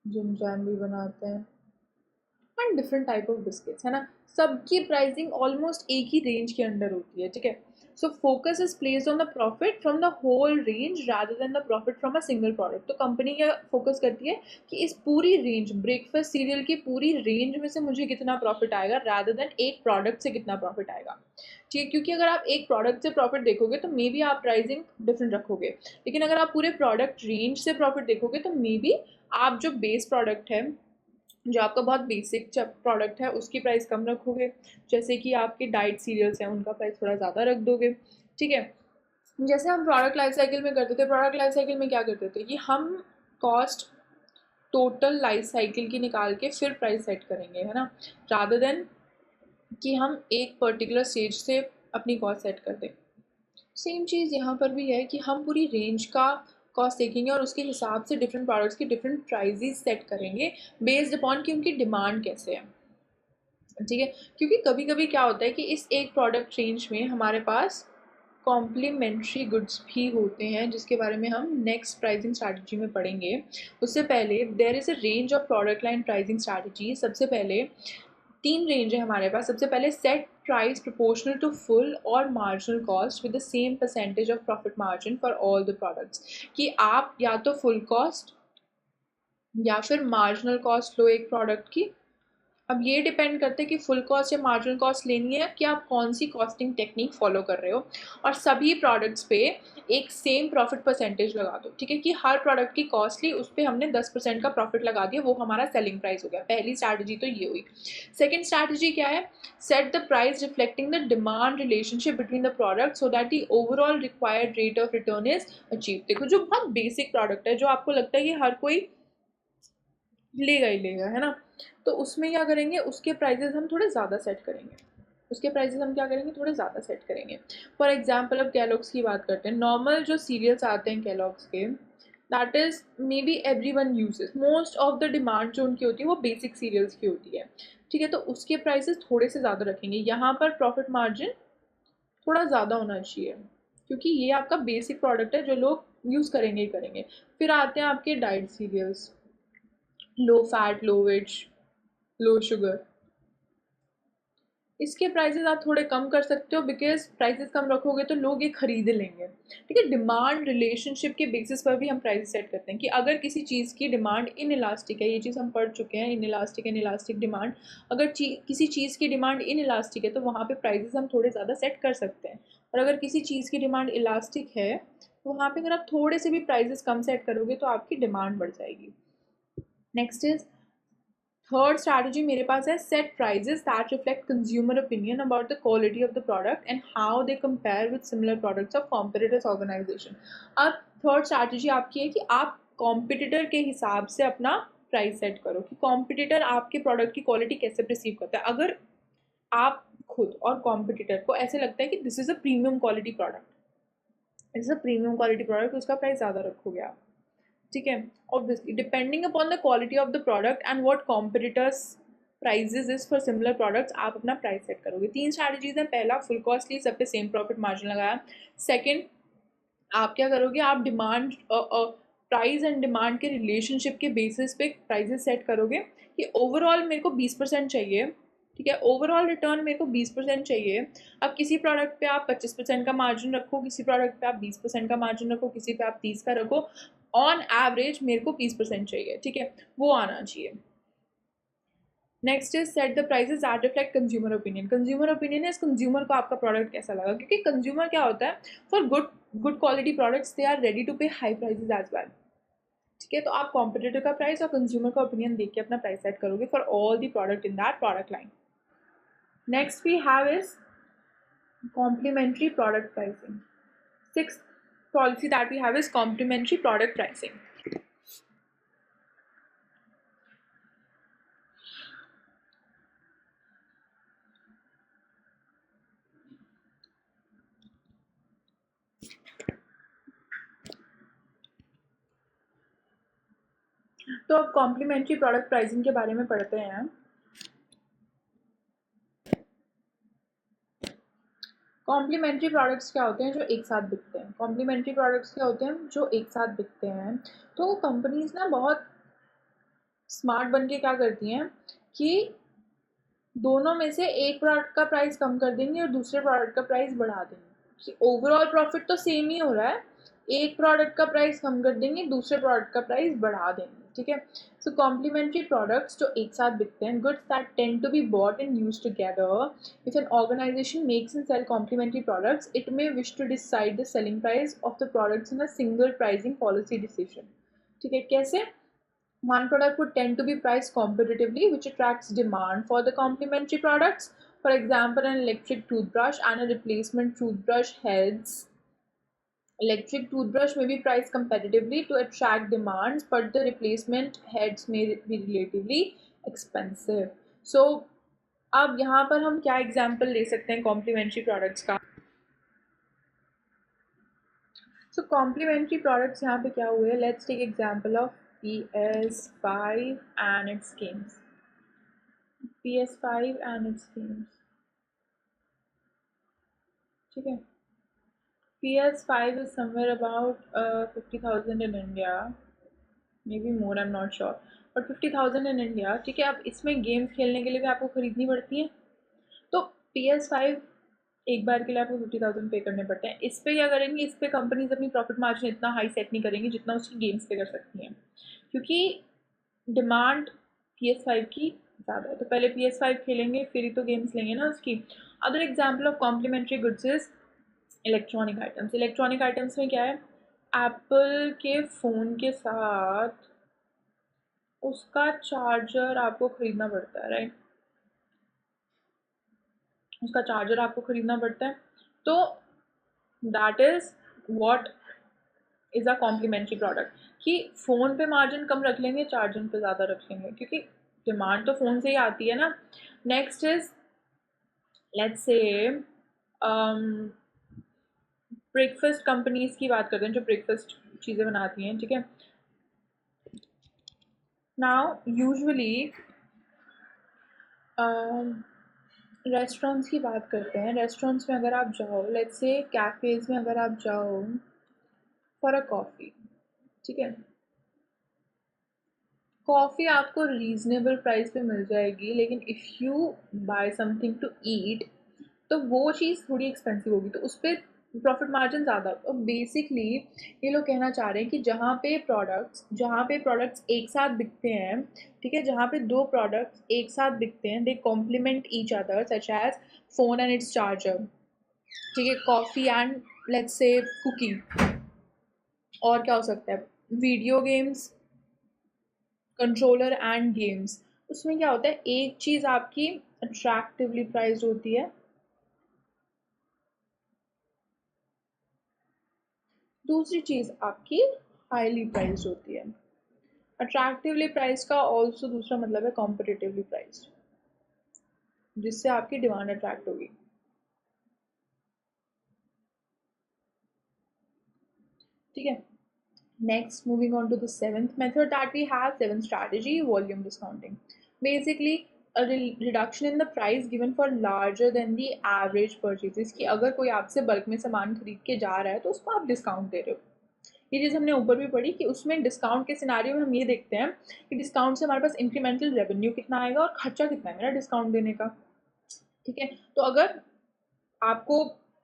जिम जैम भी बनाते हैं, and different type of biscuits, है ना। सबकी प्राइसिंग ऑलमोस्ट एक ही रेंज के अंडर होती है, ठीक है। So focus is placed on the profit from the whole range rather than the profit from a single product. तो कंपनी क्या फोकस करती है कि इस पूरी रेंज, ब्रेकफास्ट सीरियल की पूरी रेंज में से मुझे कितना प्रॉफिट आएगा रादर देन एक प्रोडक्ट से कितना प्रॉफिट आएगा, ठीक है। क्योंकि अगर आप एक प्रोडक्ट से प्रॉफिट देखोगे तो मे बी आप प्राइसिंग डिफरेंट रखोगे, लेकिन अगर आप पूरे प्रोडक्ट रेंज से प्रॉफिट देखोगे तो मे बी आप जो बेस प्रोडक्ट है, जो आपका बहुत बेसिक प्रोडक्ट है, उसकी प्राइस कम रखोगे। जैसे कि आपके डाइट सीरियल्स हैं उनका प्राइस थोड़ा ज़्यादा रख दोगे, ठीक है। जैसे हम प्रोडक्ट लाइफ साइकिल में करते थे, प्रोडक्ट लाइफ साइकिल में क्या करते थे कि हम कॉस्ट टोटल लाइफ साइकिल की निकाल के फिर प्राइस सेट करेंगे, है ना, रादर देन कि हम एक पर्टिकुलर स्टेज से अपनी कॉस्ट सेट कर दें। सेम चीज़ यहाँ पर भी है कि हम पूरी रेंज का कॉस्ट देखेंगे और उसके हिसाब से डिफरेंट प्रोडक्ट्स की डिफरेंट प्राइजेस सेट करेंगे बेस्ड अपॉन कि उनकी डिमांड कैसे है, ठीक है। क्योंकि कभी कभी क्या होता है कि इस एक प्रोडक्ट रेंज में हमारे पास कॉम्प्लीमेंट्री गुड्स भी होते हैं, जिसके बारे में हम नेक्स्ट प्राइसिंग स्ट्रैटेजी में पढ़ेंगे। उससे पहले there is a range of product line pricing strategy. सबसे पहले तीन रेंज है हमारे पास। सबसे पहले set price proportional to full और marginal cost with the same percentage of profit margin for all the products, कि आप या तो फुल कॉस्ट या फिर मार्जिनल कॉस्ट लो एक प्रोडक्ट की। अब ये डिपेंड करता है कि फुल कॉस्ट या मार्जिनल कॉस्ट लेनी है कि आप कौन सी कॉस्टिंग टेक्निक फॉलो कर रहे हो, और सभी प्रोडक्ट्स पे एक सेम प्रॉफिट परसेंटेज लगा दो, ठीक है। कि हर प्रोडक्ट की कॉस्ट ली, उस पर हमने 10% का प्रॉफिट लगा दिया, वो हमारा सेलिंग प्राइस हो गया। पहली स्ट्रैटेजी तो ये हुई। सेकेंड स्ट्रैटेजी क्या है, set the price reflecting the demand relationship between the product so that the overall required rate of return is achieve. देखो जो बहुत बेसिक प्रोडक्ट है, जो आपको लगता है कि हर कोई लेगा ही लेगा, है ना, तो उसमें क्या करेंगे, उसके प्राइजेस हम थोड़े ज़्यादा सेट करेंगे। उसके प्राइजेस हम क्या करेंगे, थोड़े ज़्यादा सेट करेंगे। फॉर एग्जाम्पल अब कैलॉग्स की बात करते हैं। नॉर्मल जो सीरियल्स आते हैं कैलॉग्स के, that is may be every one uses, most of the demand जो उनकी होती है वो बेसिक सीरियल्स की होती है, ठीक है। तो उसके प्राइसेस थोड़े से ज़्यादा रखेंगे। यहाँ पर प्रॉफिट मार्जिन थोड़ा ज़्यादा होना चाहिए, क्योंकि ये आपका बेसिक प्रोडक्ट है जो लोग यूज़ करेंगे ही करेंगे। फिर आते हैं आपके डाइट सीरियल्स, लो फैट, लो वेज, लो शुगर। इसके प्राइसेस आप थोड़े कम कर सकते हो, बिकॉज प्राइसेस कम रखोगे तो लोग ये खरीद लेंगे, ठीक है। डिमांड रिलेशनशिप के बेसिस पर भी हम प्राइस सेट करते हैं कि अगर किसी चीज़ की डिमांड इन इलास्टिक है, ये चीज़ हम पढ़ चुके हैं, इन इलास्टिक डिमांड। अगर किसी चीज़ की डिमांड इन इलास्टिक है तो वहाँ पे प्राइसेस हम थोड़े ज़्यादा सेट कर सकते हैं, और अगर किसी चीज़ की डिमांड इलास्टिक है तो वहाँ पे अगर आप थोड़े से भी प्राइसेस कम सेट करोगे तो आपकी डिमांड बढ़ जाएगी। नेक्स्ट इज थर्ड स्ट्रैटेजी मेरे पास है, set prices that reflect consumer opinion about the quality of the product and how they compare with similar products of competitors organisation. अब थर्ड स्ट्रैटेजी आपकी है कि आप कॉम्पिटिटर के हिसाब से अपना प्राइस सेट करो, कि कॉम्पिटिटर आपके प्रोडक्ट की क्वालिटी कैसे परसीव करता है। अगर आप खुद और कॉम्पिटिटर को ऐसे लगता है कि this is a premium quality product, it's a premium quality product, उसका प्राइस ज़्यादा रखोगे आप, ठीक है। Obviously depending upon the quality of the product and what competitors prices is for similar products, आप अपना प्राइस सेट करोगे। तीन स्ट्रैटेजीज हैं। पहला, फुल कॉस्ट ली, सब पे सेम प्रॉफिट मार्जिन लगाया। सेकंड, आप क्या करोगे, आप डिमांड प्राइस एंड डिमांड के रिलेशनशिप के बेसिस पे प्राइजेस सेट करोगे कि ओवरऑल मेरे को 20% चाहिए, ठीक है। ओवरऑल रिटर्न मेरे को 20% चाहिए। अब किसी प्रोडक्ट पे आप 25% का मार्जिन रखो, किसी प्रोडक्ट पे आप 20% का मार्जिन रखो, किसी पे आप 30 का रखो, ऑन एवरेज मेरे को 20% चाहिए, ठीक है, वो आना चाहिए। Next is set the prices that reflect consumer opinion. Consumer opinion है, इस कंज्यूमर को आपका प्रोडक्ट कैसा लगा, क्योंकि कंज्यूमर क्या होता है, for good quality products they are ready to pay high prices as well. ठीक है, तो आप कॉम्पिटिटर का प्राइस और कंज्यूमर का ओपिनियन देख के अपना प्राइस सेट करोगे for all the product in that product line. Next we have is complementary product pricing. Sixth policy that we have is complementary product pricing. तो अब कॉम्प्लीमेंट्री प्रोडक्ट प्राइसिंग के बारे में पढ़ते हैं. कॉम्प्लीमेंट्री प्रोडक्ट्स क्या होते हैं, जो एक साथ बिकते हैं. कॉम्प्लीमेंट्री प्रोडक्ट्स क्या होते हैं, जो एक साथ बिकते हैं. तो कंपनीज ना बहुत स्मार्ट बन के क्या करती हैं कि दोनों में से एक प्रोडक्ट का प्राइस कम कर देंगे और दूसरे प्रोडक्ट का प्राइस बढ़ा देंगे, कि ओवरऑल प्रॉफिट तो सेम ही हो रहा है, एक प्रोडक्ट का प्राइस कम कर देंगे, दूसरे प्रोडक्ट का प्राइस बढ़ा देंगे. ठीक है, सो कॉम्प्लीमेंट्री प्रोडक्ट्स जो एक साथ बिकते हैं, goods that tend to be bought and use together. If an organisation makes and sell complementary products, it may wish to decide the selling price of the products in a single pricing policy decision. ठीक है, कैसे? One product would tend to be priced competitively, which attracts demand for the complementary products. For example, an electric toothbrush and a replacement toothbrush heads. Electric toothbrush may be priced competitively to attract demands, but the replacement heads may be relatively expensive. So, अब यहाँ पर हम क्या example ले सकते हैं complementary products का. सो complementary products यहाँ पे क्या हुए, let's take example of PS5 and its games. PS5 and its games. ठीक है, PS5 is somewhere about 50,000 in India, maybe more, I'm not sure, but 50,000 in India. ठीक है, अब इसमें गेम्स खेलने के लिए भी आपको खरीदनी पड़ती है, तो PS5 एक बार के लिए आपको 50,000 पे करने पड़ते हैं. इस पर क्या करेंगे, इस पर कंपनीज अपनी प्रॉफिट मार्जिन इतना हाई सेट नहीं करेंगी जितना उसकी गेम्स पे कर सकती हैं, क्योंकि डिमांड PS5 की ज़्यादा है. तो पहले PS5 खेलेंगे, फिर ही तो गेम्स लेंगे ना उसकी. Other example of complementary goods is electronic items. Electronic items में क्या है, एप्पल के फ़ोन के साथ उसका चार्जर आपको ख़रीदना पड़ता है, राइट. उसका चार्जर आपको ख़रीदना पड़ता है, तो that is what is a complementary product, कि फ़ोन पे मार्जिन कम रख लेंगे, चार्जर पे ज़्यादा रख लेंगे, क्योंकि डिमांड तो फ़ोन से ही आती है ना. Next is let's say breakfast companies की बात करते हैं जो ब्रेकफास्ट चीज़ें बनाती हैं. ठीक है, नाउ यूजुअली रेस्टोरेंट्स की बात करते हैं. रेस्टोरेंट्स में अगर आप जाओ, लेट्स से कैफ़ेज़ में अगर आप जाओ फॉर अ कॉफ़ी, ठीक है, कॉफ़ी आपको रीज़नेबल प्राइस पे मिल जाएगी, लेकिन if you buy something to eat तो वो चीज़ थोड़ी एक्सपेंसिव होगी, तो उस पर प्रॉफिट मार्जिन ज़्यादा. तो बेसिकली ये लोग कहना चाह रहे हैं कि जहाँ पे प्रोडक्ट्स एक साथ बिकते हैं, ठीक है, जहाँ पे दो प्रोडक्ट्स एक साथ बिकते हैं, they complement each other, such as phone and its charger. ठीक है, coffee and let's say cooking. और क्या हो सकता है, video games, controller and games. उसमें क्या होता है, एक चीज़ आपकी अट्रैक्टिवली प्राइस्ड होती है, दूसरी चीज़ आपकी हाईली प्राइस्ड होती है. अट्रैक्टिवली प्राइस का ऑल्सो दूसरा मतलब है कॉम्पिटिटिवली प्राइस्ड, जिससे आपकी डिमांड अट्रैक्ट होगी. ठीक है, next moving on to the seventh method that we have, seventh strategy, volume discounting. Basically a reduction in the price given for larger than the average purchases, कि अगर कोई आपसे bulk में सामान खरीद के जा रहा है तो उसको आप डिस्काउंट दे रहे हो. ये चीज़ हमने ऊपर भी पढ़ी कि उसमें डिस्काउंट के सिनारियो में हम ये देखते हैं कि डिस्काउंट से हमारे पास इंक्रीमेंटल रेवेन्यू कितना आएगा और खर्चा कितना है मेरा डिस्काउंट देने का. ठीक है, तो अगर आपको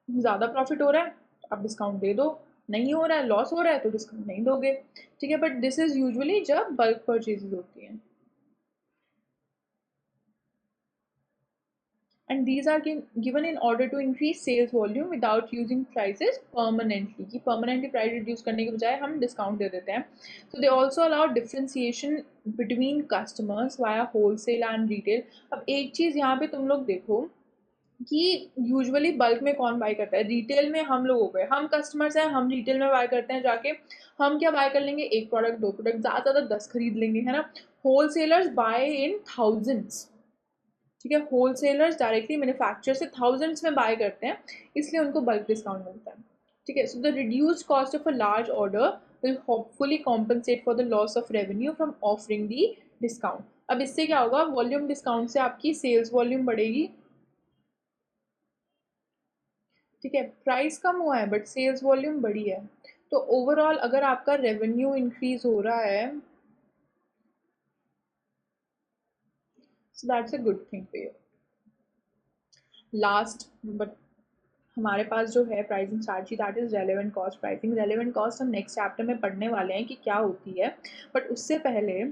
ज़्यादा प्रॉफिट हो रहा है तो आप डिस्काउंट दे दो, नहीं हो रहा है, लॉस हो रहा है, तो डिस्काउंट नहीं दोगे. ठीक है, बट दिस इज़ यूजुअली जब बल्क परचेजेज होती हैं. And these are given in order to increase sales volume without using prices permanently, कि परमानेंटली प्राइस रिड्यूस करने के बजाय हम डिस्काउंट दे देते हैं. So they also allow differentiation between customers via wholesale and retail. अब एक चीज़ यहाँ पे तुम लोग देखो कि यूजुअली बल्क में कौन बाय करता है, रिटेल में हम लोग हो गए, हम कस्टमर्स हैं, हम रिटेल में बाय करते हैं जाके. हम क्या बाय कर लेंगे, एक प्रोडक्ट, दो प्रोडक्ट, ज़्यादा ज़्यादा 10 खरीद लेंगे, है ना. Wholesalers buy in thousands. ठीक है, होलसेलर्स डायरेक्टली मैन्युफैक्चर से थाउजेंड्स में बाय करते हैं, इसलिए उनको बल्क डिस्काउंट मिलता है. ठीक है, so the reduced cost of a large order will hopefully compensate for the loss of revenue from offering the discount. अब इससे क्या होगा, वॉल्यूम डिस्काउंट से आपकी सेल्स वॉल्यूम बढ़ेगी. ठीक है, प्राइस कम हुआ है बट सेल्स वॉल्यूम बढ़ी है. तो ओवरऑल अगर आपका रेवेन्यू इंक्रीज हो रहा है, so that's a good thing for you. Last but हमारे पास जो है pricing strategy, that is relevant cost pricing. Relevant cost हम नेक्स्ट चैप्टर में पढ़ने वाले हैं कि क्या होती है, बट उससे पहले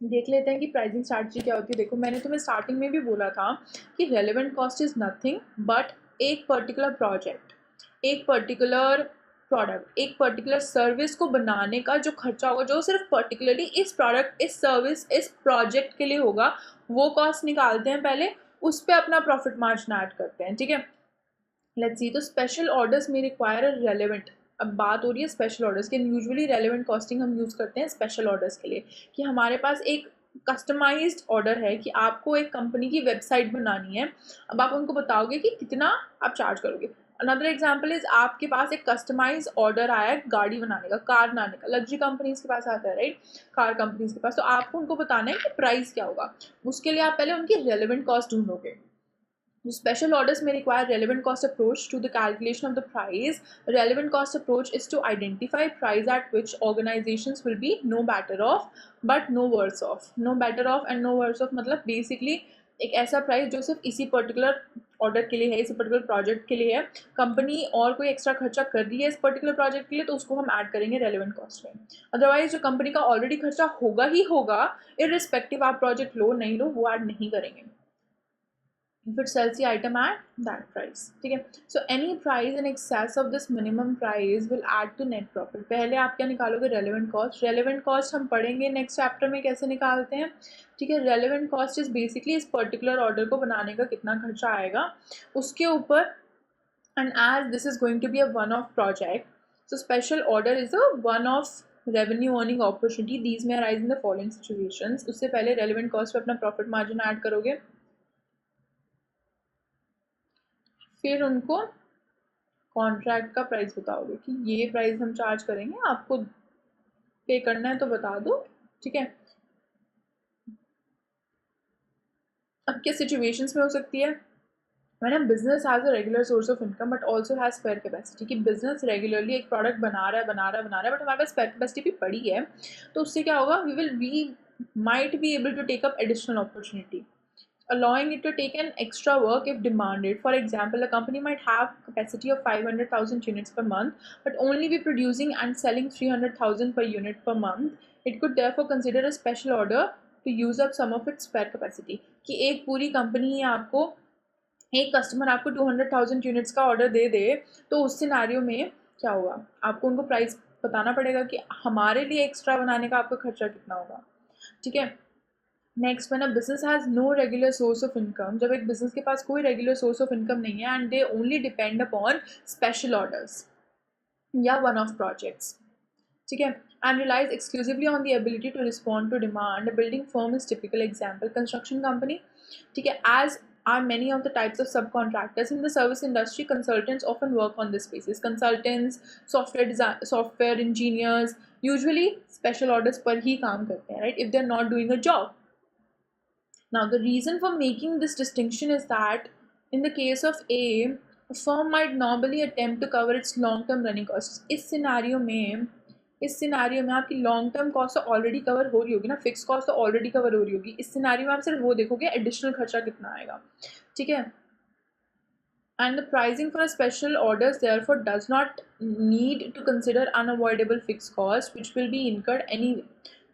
देख लेते हैं कि प्राइसिंग स्ट्रैटेजी क्या होती है. देखो, मैंने तुम्हें स्टार्टिंग में भी बोला था कि relevant cost is nothing but एक पर्टिकुलर प्रोजेक्ट, एक पर्टिकुलर प्रोडक्ट, एक पर्टिकुलर सर्विस को बनाने का जो खर्चा होगा, जो सिर्फ पर्टिकुलरली इस प्रोडक्ट, इस सर्विस, इस प्रोजेक्ट के लिए होगा, वो कॉस्ट निकालते हैं पहले, उस पर अपना प्रॉफिट मार्जिन ऐड करते हैं. ठीक है, लेट्स सी. तो स्पेशल ऑर्डर्स में रिक्वायर रेलेवेंट. अब बात हो रही है स्पेशल ऑर्डर्स की. यूजुअली रेलेवेंट कॉस्टिंग हम यूज़ करते हैं स्पेशल ऑर्डर्स के लिए, कि हमारे पास एक कस्टमाइज्ड ऑर्डर है कि आपको एक कंपनी की वेबसाइट बनानी है. अब आप उनको बताओगे कि कितना आप चार्ज करोगे. अनदर एग्जाम्पल इज, आपके पास एक कस्टमाइज ऑर्डर आया है गाड़ी बनाने का, कार बनाने का. लग्जरी कंपनीज के पास आता है, राइट, कार कंपनीज के पास. तो आपको उनको बताना है कि प्राइस क्या होगा. उसके लिए आप पहले उनकी रेलेवेंट कॉस्ट ढूंढोगे. The special orders may require relevant cost approach to the calculation of the price. Relevant cost approach is to identify price at which organizations will be no better off but no worse off. No better off and no worse off मतलब basically एक ऐसा price जो सिर्फ इसी particular order के लिए है, इसी पर्टिकुलर प्रोजेक्ट के लिए है. कंपनी और कोई एक्स्ट्रा खर्चा कर रही है इस पर्टिकुलर प्रोजेक्ट के लिए, तो उसको हम ऐड करेंगे रेलेवेंट कॉस्ट में. अदरवाइज जो कंपनी का ऑलरेडी खर्चा होगा ही होगा, इररिस्पेक्टिव आप प्रोजेक्ट लो नहीं लो, वो ऐड नहीं करेंगे if it sells the item at that price. ठीक है, so any price in excess of this minimum price will add to net profit. पहले आप क्या निकालोगे, relevant cost. relevant cost हम पढ़ेंगे नेक्स्ट चैप्टर में कैसे निकालते हैं. ठीक है, relevant cost is basically इस पर्टिकुलर ऑर्डर को बनाने का कितना खर्चा आएगा उसके ऊपर. and as this is going to be a one off project, so special order is a one off revenue earning opportunity. these may arise in the following situations. उससे पहले relevant cost पे अपना profit margin ऐड करोगे, फिर उनको contract का price बताओगे कि ये प्राइस हम चार्ज करेंगे, आपको पे करना है तो बता दो. ठीक है, अब क्या सिचुएशंस में हो सकती है, madam business has a regular source of income but also has spare capacity. कि बिजनेस रेगुलरली एक प्रोडक्ट बना रहा है बट हमारे पास स्पेयर कैपेसिटी भी पड़ी है, तो उससे क्या होगा, we might be able to take up additional opportunity, allowing it to take an extra work if demanded. For example, a company might have capacity of 500,000 units per month, but only be producing and selling 300,000 per unit per month. It could therefore consider a special order to use up some of its spare capacity. कि एक पूरी company ही आपको, एक customer आपको 200,000 units का order दे दे, तो उस scenario में क्या होगा, आपको उनको प्राइस बताना पड़ेगा कि हमारे लिए एक्स्ट्रा बनाने का आपका खर्चा कितना होगा. ठीक है, next, when a business has no regular source of income. जब एक बिजनेस के पास कोई रेगुलर सोर्स ऑफ इनकम नहीं है and they only depend upon special orders या वन ऑफ प्रोजेक्ट्स. ठीक है, and relies exclusively on the ability to respond to demand. Building firm is typical example. Construction company. ठीक है, as are many of the types of subcontractors in the service industry, consultants often work on this basis. Consultants, software engineers usually special orders पर ही काम करते हैं, right, if they're not doing a job. Now, the reason for making this distinction is that in the case of a firm might normally attempt to cover its long-term running costs. इस scenario में आपकी long term cost तो already cover हो रही होगी ना, fix cost तो already cover हो रही होगी. इस सिनारियो में आप सिर्फ वो देखोगे एडिशनल खर्चा कितना आएगा. ठीक है, and the pricing for a special orders therefore does not need to consider unavoidable fixed cost which will be incurred anyway.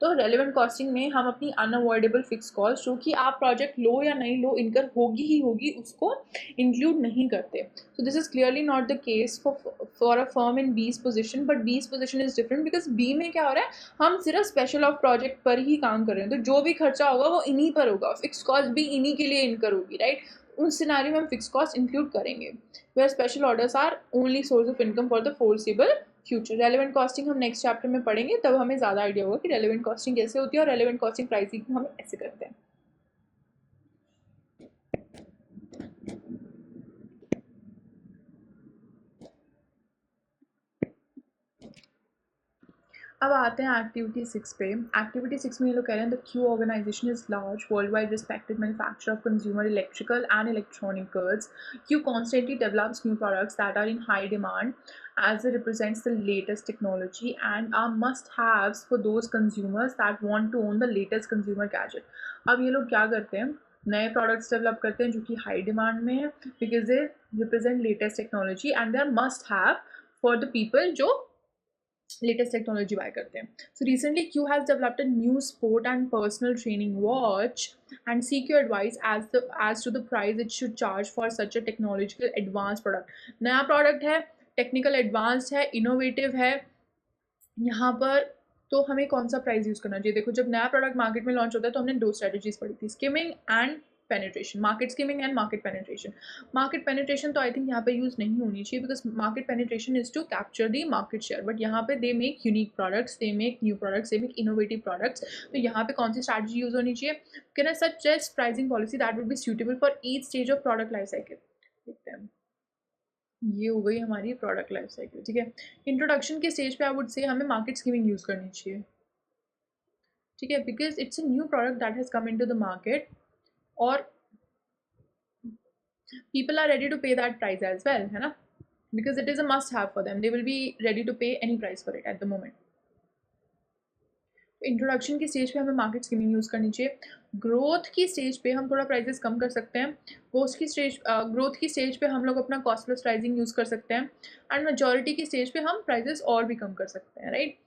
तो रेलिवेंट कॉस्टिंग में हम अपनी अनअवॉइडेबल फिक्स कॉस्ट जो कि आप प्रोजेक्ट लो या नहीं लो इनकर होगी ही होगी उसको इंक्लूड नहीं करते. So this is clearly not the case for a firm in B's position, but B's position is different because B में क्या हो रहा है, हम सिर्फ स्पेशल ऑफ प्रोजेक्ट पर ही काम कर रहे हैं, तो जो भी खर्चा होगा वो इन्हीं पर होगा, फिक्स कॉस्ट भी इन्हीं के लिए इनकर होगी, राइट. उस सिनारी में हम फिक्स कॉस्ट इंक्लूड करेंगे, where special orders are only source of income for the foreseeable future. Relevant costing हम नेक्स्ट चैप्टर में पढ़ेंगे, तब हमें ज़्यादा आइडिया होगा कि रेलेवेंट कॉस्टिंग कैसे होती है और रेलेवेंट कॉस्टिंग प्राइसिंग हम ऐसे करते हैं. अब आते हैं एक्टिविटी 6 पे. एक्टिविटी 6 में ये लोग कह रहे हैं the Q organisation is large world wide respected manufacture of consumer electrical and electronic goods. Q constantly develops new products that are in high demand as it represents the latest technology and are must-haves for those consumers that want to own the latest consumer gadget. अब ये लोग क्या करते हैं, नए products develop करते हैं जो कि हाई डिमांड में है because they represent latest technology and they are must have for the people जो लेटेस्ट टेक्नोलॉजी बाय करते हैं. So recently Q has developed a new sport and personal training watch and seek your advice as to the price it should charge for such a technological advance product. नया product है, technical advanced है, innovative है यहाँ पर, तो हमें कौन सा प्राइस यूज़ करना चाहिए. देखो, जब नया प्रोडक्ट मार्केट में लॉन्च होता है तो हमने दो स्ट्रेटजीज पढ़ी थी, skimming and penetration, market skimming and market penetration. Market penetration तो आई थिंक यहाँ पे यूज़ नहीं होनी चाहिए because market penetration is to capture the market share, but यहाँ पे they make unique products, they make new products, they make innovative products. तो यहाँ पे कौन सी स्ट्रैटेजी यूज़ होनी चाहिए, can I suggest pricing policy that would be suitable for each stage of product life cycle. देखते हैं, ये हो गई हमारी प्रोडक्ट लाइफ साइकिल. ठीक है, इंट्रोडक्शन के स्टेज पे आई वुड से हमें मार्केट स्कीमिंग यूज़ करनी चाहिए. ठीक है, because it's a new product that has come into the market और people are ready to pay that price as well, है ना, because it is a must have for them, they will be ready to pay any price for it at the moment. Introduction की stage पे हमें market skimming use करनी चाहिए. Growth की stage पे हम थोड़ा प्राइसेस कम कर सकते हैं. ग्रोथ की स्टेज पे हम लोग अपना कॉस्ट प्लस प्राइसिंग यूज़ कर सकते हैं एंड मेजॉरिटी की स्टेज पे हम प्राइसेस और भी कम कर सकते हैं, right.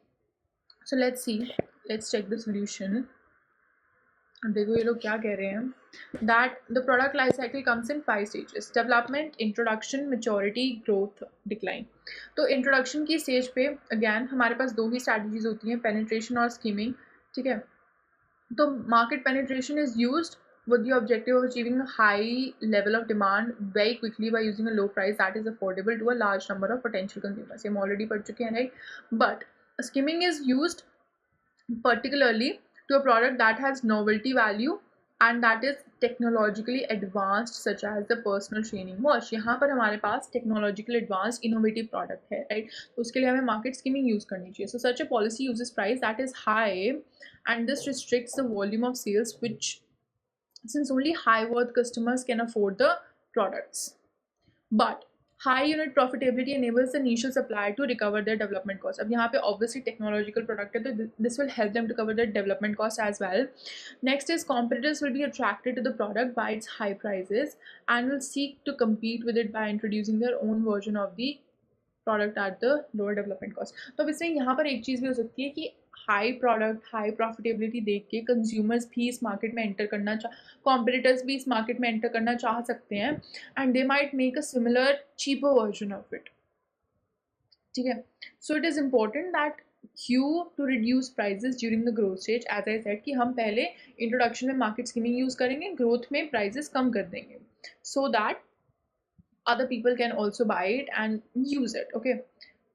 So let's check the solution. देखो ये लोग क्या कह रहे हैं, that the product life cycle comes in 5 stages, development, introduction, maturity, growth, decline. तो इंट्रोडक्शन की स्टेज पे अगैन हमारे पास दो ही स्ट्रैटेजीज होती हैं, पेनिट्रेशन और स्कीमिंग. ठीक है, तो market penetration is used with the objective of achieving a high level of demand very quickly by using a low price that is affordable to a large number of potential consumers. हम already पढ़ चुके हैं, right? But skimming is used particularly to a product that has novelty value and that is technologically advanced such as the personal training watch. यहाँ पर हमारे पास technological advanced innovative product है, right? तो उसके लिए हमें market skimming use करनी चाहिए. So such a policy uses price that is high and this restricts the volume of sales which since only high worth customers can afford the products. But high unit profitability enables the initial supplier to recover their development cost. अब यहाँ पे obviously technological product है तो this will help them to cover their development cost as well. Next is competitors will be attracted to the product by its high prices and will seek to compete with it by introducing their own version of the product at the lower development cost. तो अब इसमें यहाँ पर एक चीज़ भी हो सकती है कि हाई प्रोडक्ट हाई प्रॉफिटेबिलिटी देख के कंज्यूमर्स भी इस मार्केट में एंटर करना कॉम्पिटिटर्स भी इस मार्केट में एंटर करना चाह सकते हैं and they might make a similar cheaper version of it. ठीक है, so it is important that Q to reduce prices during the growth stage. As I said कि हम पहले इंट्रोडक्शन में मार्केट स्कीमिंग यूज़ करेंगे, ग्रोथ में prices कम कर देंगे so that other people can also buy it and use it. Okay,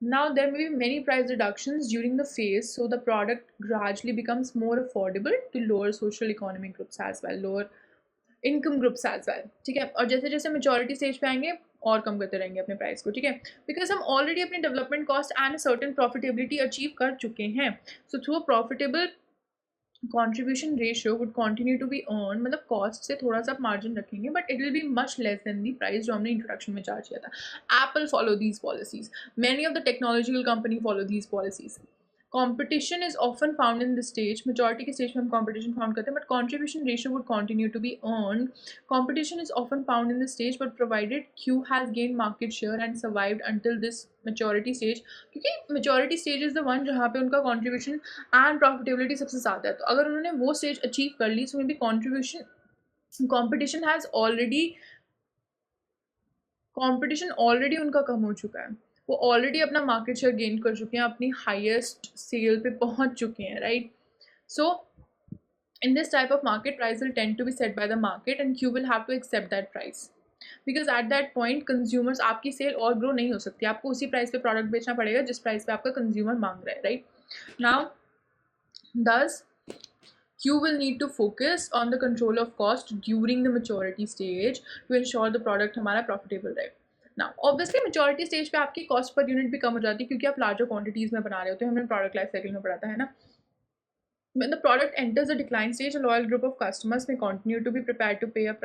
now there may be many price reductions during the phase so the product gradually becomes more affordable to lower social economic groups as well, lower income groups as well. ठीक है, और जैसे जैसे majority stage पे आएंगे और कम करते रहेंगे अपने प्राइस को. ठीक है, बिकॉज हम ऑलरेडी अपने development cost and certain profitability achieve कर चुके हैं. So through a profitable contribution ratio would continue to be earned, मतलब कॉस्ट से थोड़ा सा मार्जिन रखेंगे but it will be much less than the price जो हमने इंट्रोडक्शन में चार्ज किया था. Apple follow these policies, many of the technological company follow these policies. Competition is often found in this stage. Majority के stage में हम competition found करते हैं, but contribution ratio would continue to be earned. Competition is often found in this stage, but provided Q has gained market share and survived until this maturity stage. क्योंकि maturity stage is the one जहाँ पे उनका contribution and profitability सबसे ज़्यादा है. तो अगर उन्होंने वो stage achieve कर ली, so maybe competition already उनका कम हो चुका है. वो ऑलरेडी अपना मार्केट शेयर गेन कर चुके हैं, अपनी हाईएस्ट सेल पे पहुंच चुके हैं, right. So in this type of market, price will tend to be set by the market and Q will have to accept that price, because at that point consumers, आपकी cell और grow नहीं हो सकती, आपको उसी price पे product बेचना पड़ेगा जिस प्राइस पे आपका कंज्यूमर मांग रहा है, right. Now thus Q will need to focus on the control of cost during the maturity stage to ensure the product हमारा profitable रहे. Now, obviously maturity stage पे आपकी cost per unit भी कम हो जाती है क्योंकि आप larger quantities में बना रहे होते हैं. हमने product life cycle में पढ़ा था, है ना. When the product enters a decline stage, a loyal group of customers may continue to be prepared to pay a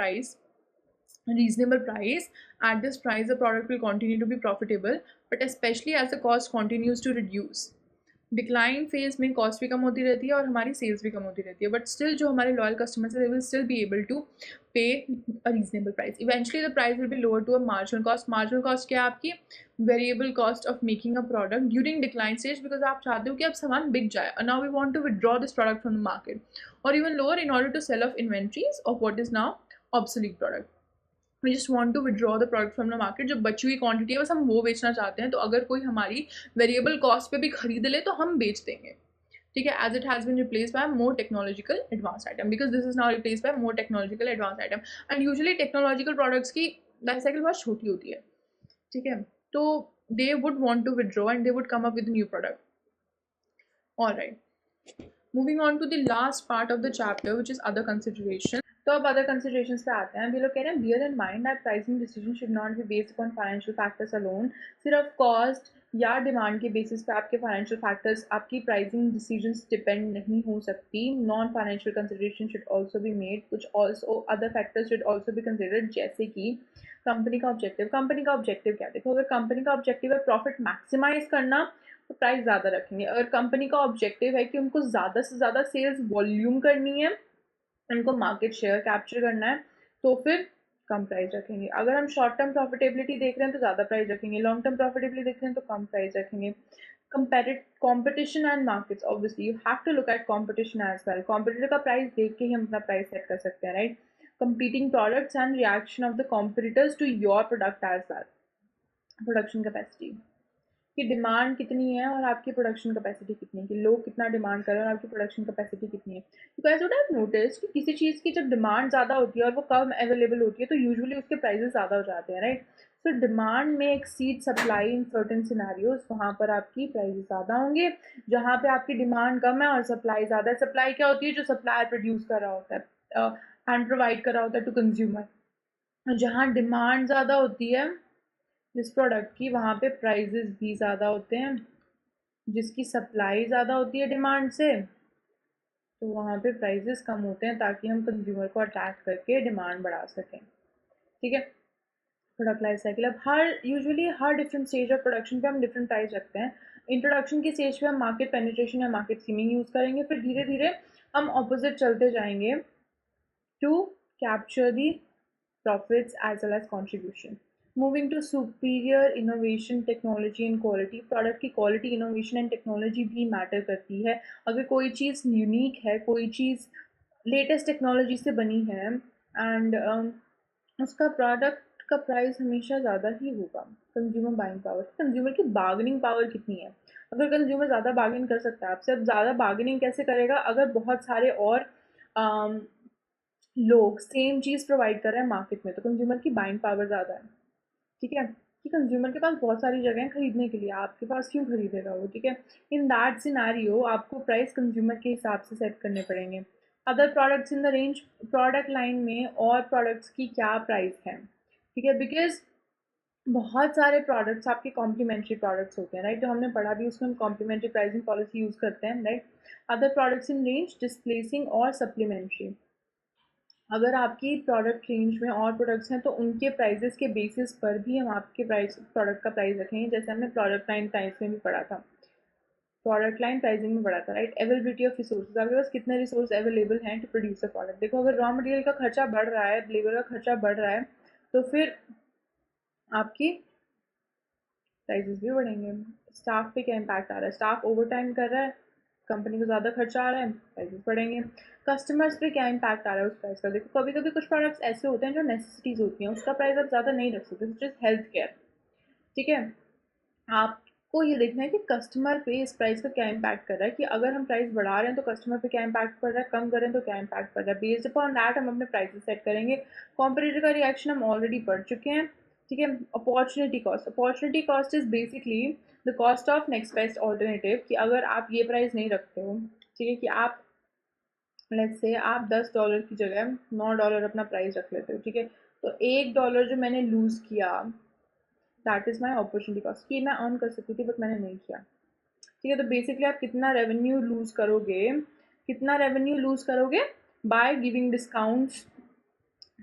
reasonable price. At this price, the product will continue to be profitable, but especially as the cost continues to reduce. Decline phase में cost भी कम होती रहती है और हमारी sales भी कम होती रहती है, बट स्टिल जो हमारे लॉयल कस्टमर्स है they will still be able to pay a reasonable price. Eventually the price will be lower to a marginal cost. Marginal cost क्या है आपकी? Variable cost of making a product during decline stage, because आप चाहते हो कि अब सामान बिक जाए और now we want to withdraw this product from the market, और even lower in order to sell off inventories of what is now obsolete product. We just want to withdraw the product from the market. जो बची हुई quantity है बस हम वो बेचना चाहते हैं, तो अगर कोई हमारी वेरिएबल कॉस्ट पे भी खरीद ले तो हम बेच देंगे, ठीक है. As it has been replace by more technological advance item, because this is now replace by more technological advance item. And usually technological products की लाइफ साइकिल बहुत छोटी होती है, ठीक है. तो they would want to withdraw and they would come up with new product. Alright, moving on to the last part of the chapter which is other consideration. तो अब अदर कंसिडरेशंस पे आते हैं. ये लोग कह रहे हैं bear in mind that pricing decision should not be based upon financial factors alone. सिर्फ कॉस्ट या डिमांड के बेसिस पे आपके फाइनेंशियल फैक्टर्स आपकी प्राइसिंग डिसीजंस डिपेंड नहीं हो सकती. Non financial consideration should also be made. कुछ also other factors should also be considered, जैसे कि कंपनी का ऑब्जेक्टिव. कंपनी का ऑब्जेक्टिव क्या? देखो, अगर कंपनी का ऑब्जेक्टिव है प्रॉफिट मैक्सिमाइज करना तो प्राइस ज़्यादा रखेंगे. अगर कंपनी का ऑब्जेक्टिव है कि उनको ज़्यादा से ज़्यादा सेल्स वॉल्यूम करनी है, उनको मार्केट शेयर कैप्चर करना है, तो फिर कम प्राइस रखेंगे. अगर हम शॉर्ट टर्म प्रॉफिटेबिलिटी देख रहे हैं तो ज़्यादा प्राइस रखेंगे. लॉन्ग टर्म प्रॉफिटेबिलिटी देख रहे हैं तो कम प्राइस रखेंगे. competition and markets, obviously you have to look at competition as well. competitor का प्राइस देख के ही हम अपना प्राइस सेट कर सकते हैं, right. competing products and reaction of the competitors to your product as well. Production capacity की demand कितनी है और आपकी प्रोडक्शन कैपेसिटी कितनी है, कि लोग कितना डिमांड कर रहे हैं और आपकी प्रोडक्शन कैपेसिटी कितनी है. You guys would have notice कि किसी चीज़ की जब डिमांड ज़्यादा होती है और वो कम अवेलेबल होती है तो यूजुअली उसके प्राइसेस ज़्यादा हो जाते हैं, राइट. सो डिमांड में exceed supply in certain scenarios, वहाँ पर आपकी प्राइसेस ज़्यादा होंगे. जहाँ पे आपकी डिमांड कम है और सप्लाई ज़्यादा है. सप्लाई क्या होती है? जो सप्लायर प्रोड्यूस कर रहा होता है एंड प्रोवाइड कर रहा होता है टू कंज्यूमर. जहाँ डिमांड ज़्यादा होती है जिस प्रोडक्ट की, वहाँ पे प्राइजेस भी ज़्यादा होते हैं. जिसकी सप्लाई ज़्यादा होती है डिमांड से, तो वहाँ पे प्राइजेस कम होते हैं ताकि हम कंज्यूमर को अट्रैक्ट करके डिमांड बढ़ा सकें, ठीक है. Product life cycle. अब यूजुअली हर डिफरेंट स्टेज ऑफ प्रोडक्शन पे हम डिफरेंट प्राइस रखते हैं. इंट्रोडक्शन की स्टेज पे हम मार्केट पेनिट्रेशन या मार्केट सीमिंग यूज़ करेंगे. फिर धीरे धीरे हम ऑपोजिट चलते जाएंगे to capture the profits as well as contribution. Moving to superior innovation, technology and quality. Product की क्वालिटी, इनोवेशन एंड टेक्नोलॉजी भी मैटर करती है. अगर कोई चीज़ यूनिक है, कोई चीज़ लेटेस्ट टेक्नोलॉजी से बनी है एंड उसका प्रोडक्ट का प्राइस हमेशा ज़्यादा ही होगा. कंज्यूमर बाइंग पावर, कंज्यूमर की बार्गेनिंग पावर कितनी है. अगर कंज्यूमर ज़्यादा बार्गेन कर सकता है आपसे, अब ज़्यादा बार्गेनिंग कैसे करेगा? अगर बहुत सारे और लोग सेम चीज़ प्रोवाइड कर रहे हैं मार्केट में, तो कंज्यूमर की बाइंग पावर ज़्यादा है, ठीक है. कि कंज्यूमर के पास बहुत सारी जगह हैं खरीदने के लिए, आपके पास क्यों खरीदेगा वो, ठीक है. इन दैट सिनेरियो आपको प्राइस कंज्यूमर के हिसाब से सेट करने पड़ेंगे. Other products in the range, product line में और प्रोडक्ट्स की क्या प्राइस है, ठीक है. बिकॉज बहुत सारे प्रोडक्ट्स आपके कॉम्प्लीमेंट्री प्रोडक्ट्स होते हैं, राइट. जो हमने पढ़ा भी उसमें हम कॉम्प्लीमेंट्री प्राइसिंग पॉलिसी यूज़ करते हैं, right. Other products in range, displacing और सप्लीमेंट्री. अगर आपकी प्रोडक्ट रेंज में और प्रोडक्ट्स हैं तो उनके प्राइजेस के बेसिस पर भी हम आपके प्राइस प्रोडक्ट का प्राइस रखेंगे, जैसे हमने प्रोडक्ट लाइन प्राइस में भी पढ़ा था. प्रोडक्ट लाइन प्राइसिंग में बढ़ा था, राइट। अवेलेबिलिटी ऑफ रिसोर्सेज, आपके पास कितने रिसोर्स अवेलेबल हैं टू प्रोड्यूस अ प्रोडक्ट। देखो अगर रॉ मटेरियल का खर्चा बढ़ रहा है, लेबर का खर्चा बढ़ रहा है, तो फिर आपकी प्राइसेस भी बढ़ेंगे। स्टाफ पे क्या इम्पैक्ट आ रहा है, स्टाफ ओवर टाइम कर रहा है, कंपनी को ज़्यादा खर्चा आ रहा है, प्राइसेस बढ़ेंगे। कस्टमर्स पे क्या इम्पैक्ट आ रहा है उस प्राइस का। देखो कभी कभी कुछ प्रोडक्ट्स ऐसे होते हैं जो नेसेसिटीज़ होती हैं, उसका प्राइस आप ज़्यादा नहीं रख सकते, जैसे हेल्थ केयर, ठीक है। आपको ये देखना है कि कस्टमर पे इस प्राइस का क्या इम्पैक्ट कर रहा है, कि अगर हम प्राइस बढ़ा रहे हैं तो कस्टमर पे क्या इम्पैक्ट पड़ रहा है, कम करें तो क्या इम्पैक्ट पड़ रहा है। बेस्ड अपॉन दैट हम अपने प्राइसेस सेट करेंगे। कॉम्पिटिटर का रिएक्शन हम ऑलरेडी पढ़ चुके हैं, ठीक है। Opportunity cost is basically the cost of next best alternative, कि अगर आप ये प्राइस नहीं रखते हो, ठीक है, कि आप लेट्स से आप $10 की जगह $9 अपना प्राइस रख लेते हो, ठीक है, तो $1 जो मैंने लूज़ किया, that is my opportunity cost, कि मैं अर्न कर सकती थी बट मैंने नहीं किया, ठीक है। तो बेसिकली आप कितना रेवेन्यू लूज़ करोगे, बाय गिविंग डिस्काउंट्स,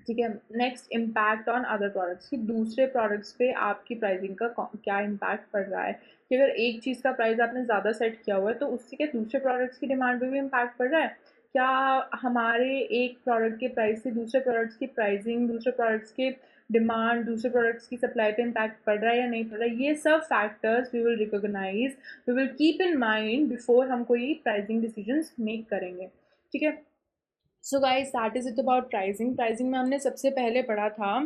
ठीक है। Next impact on other products, कि दूसरे प्रोडक्ट्स पे आपकी प्राइसिंग का क्या इम्पैक्ट पड़ रहा है, कि अगर एक चीज़ का प्राइस आपने ज़्यादा सेट किया हुआ है तो उससे क्या दूसरे प्रोडक्ट्स की डिमांड पे भी इम्पैक्ट पड़ रहा है, क्या हमारे एक प्रोडक्ट के प्राइस से दूसरे प्रोडक्ट्स की प्राइसिंग, दूसरे प्रोडक्ट्स के डिमांड, दूसरे प्रोडक्ट्स की सप्लाई पे इम्पैक्ट पड़ रहा है या नहीं पड़ रहा है। ये सब factors we will recognise, we will keep in mind before हम कोई प्राइसिंग डिसीजंस मेक करेंगे, ठीक है। So guys that is it about pricing में हमने सबसे पहले पढ़ा था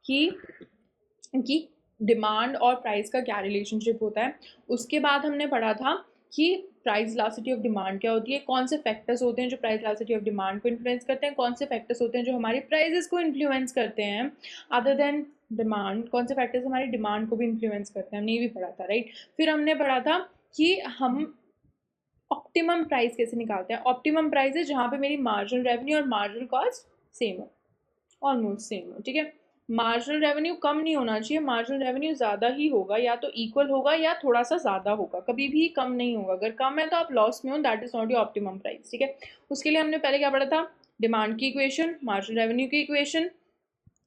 कि डिमांड और प्राइस का क्या रिलेशनशिप होता है। उसके बाद हमने पढ़ा था कि प्राइस इलास्टिसिटी ऑफ डिमांड क्या होती है, कौन से फैक्टर्स होते हैं जो प्राइस इलास्टिसिटी ऑफ डिमांड को इन्फ्लुएंस करते हैं, कौन से फैक्टर्स होते हैं जो हमारी प्राइजेस को इन्फ्लुएंस करते हैं अदर देन डिमांड, कौन से फैक्टर्स हमारी डिमांड को भी इन्फ्लुएंस करते हैं, हमने ये भी पढ़ा था, राइट। फिर हमने पढ़ा था कि हम ऑप्टिमम प्राइस कैसे निकालते हैं। ऑप्टिमम प्राइस है जहाँ पे मेरी मार्जिनल रेवेन्यू और मार्जिनल कॉस्ट सेम हो, ऑलमोस्ट सेम हो, ठीक है। मार्जिनल रेवेन्यू कम नहीं होना चाहिए, मार्जिनल रेवेन्यू ज़्यादा ही होगा, या तो इक्वल होगा या थोड़ा सा ज़्यादा होगा, कभी भी कम नहीं होगा। अगर कम है तो आप लॉस में हो, that is not your optimum price, ठीक है। उसके लिए हमने पहले क्या पढ़ा था, डिमांड की इक्वेशन, मार्जिनल रेवेन्यू की इक्वेशन,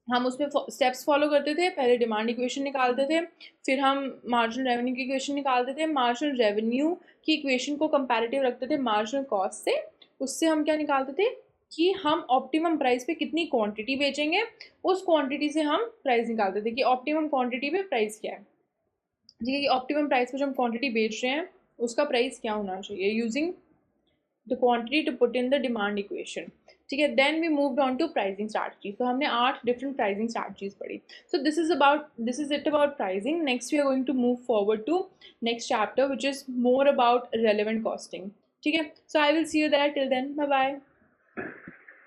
हम उसमें स्टेप्स फॉलो करते थे। पहले डिमांड इक्वेशन निकालते थे, फिर हम मार्जिनल रेवेन्यू की इक्वेशन निकालते थे, मार्जिनल रेवेन्यू की इक्वेशन को कंपैरेटिव रखते थे मार्जिनल कॉस्ट से, उससे हम क्या निकालते थे कि हम ऑप्टिमम प्राइस पे कितनी क्वांटिटी बेचेंगे, उस क्वांटिटी से हम प्राइस निकालते थे कि ऑप्टिमम क्वांटिटी पे प्राइस क्या है, ठीक है, कि ऑप्टिमम प्राइस पे जो हम क्वांटिटी बेच रहे हैं उसका प्राइस क्या होना चाहिए, using the quantity to put in the demand equation, ठीक है। Then we moved on to pricing strategies, तो हमने 8 डिफरेंट प्राइसिंग स्ट्रैटेजीज पढ़ी। So this is it about pricing. Next we are going to move forward to next chapter which is more about relevant costing, ठीक है। So I will see you there, till then bye bye.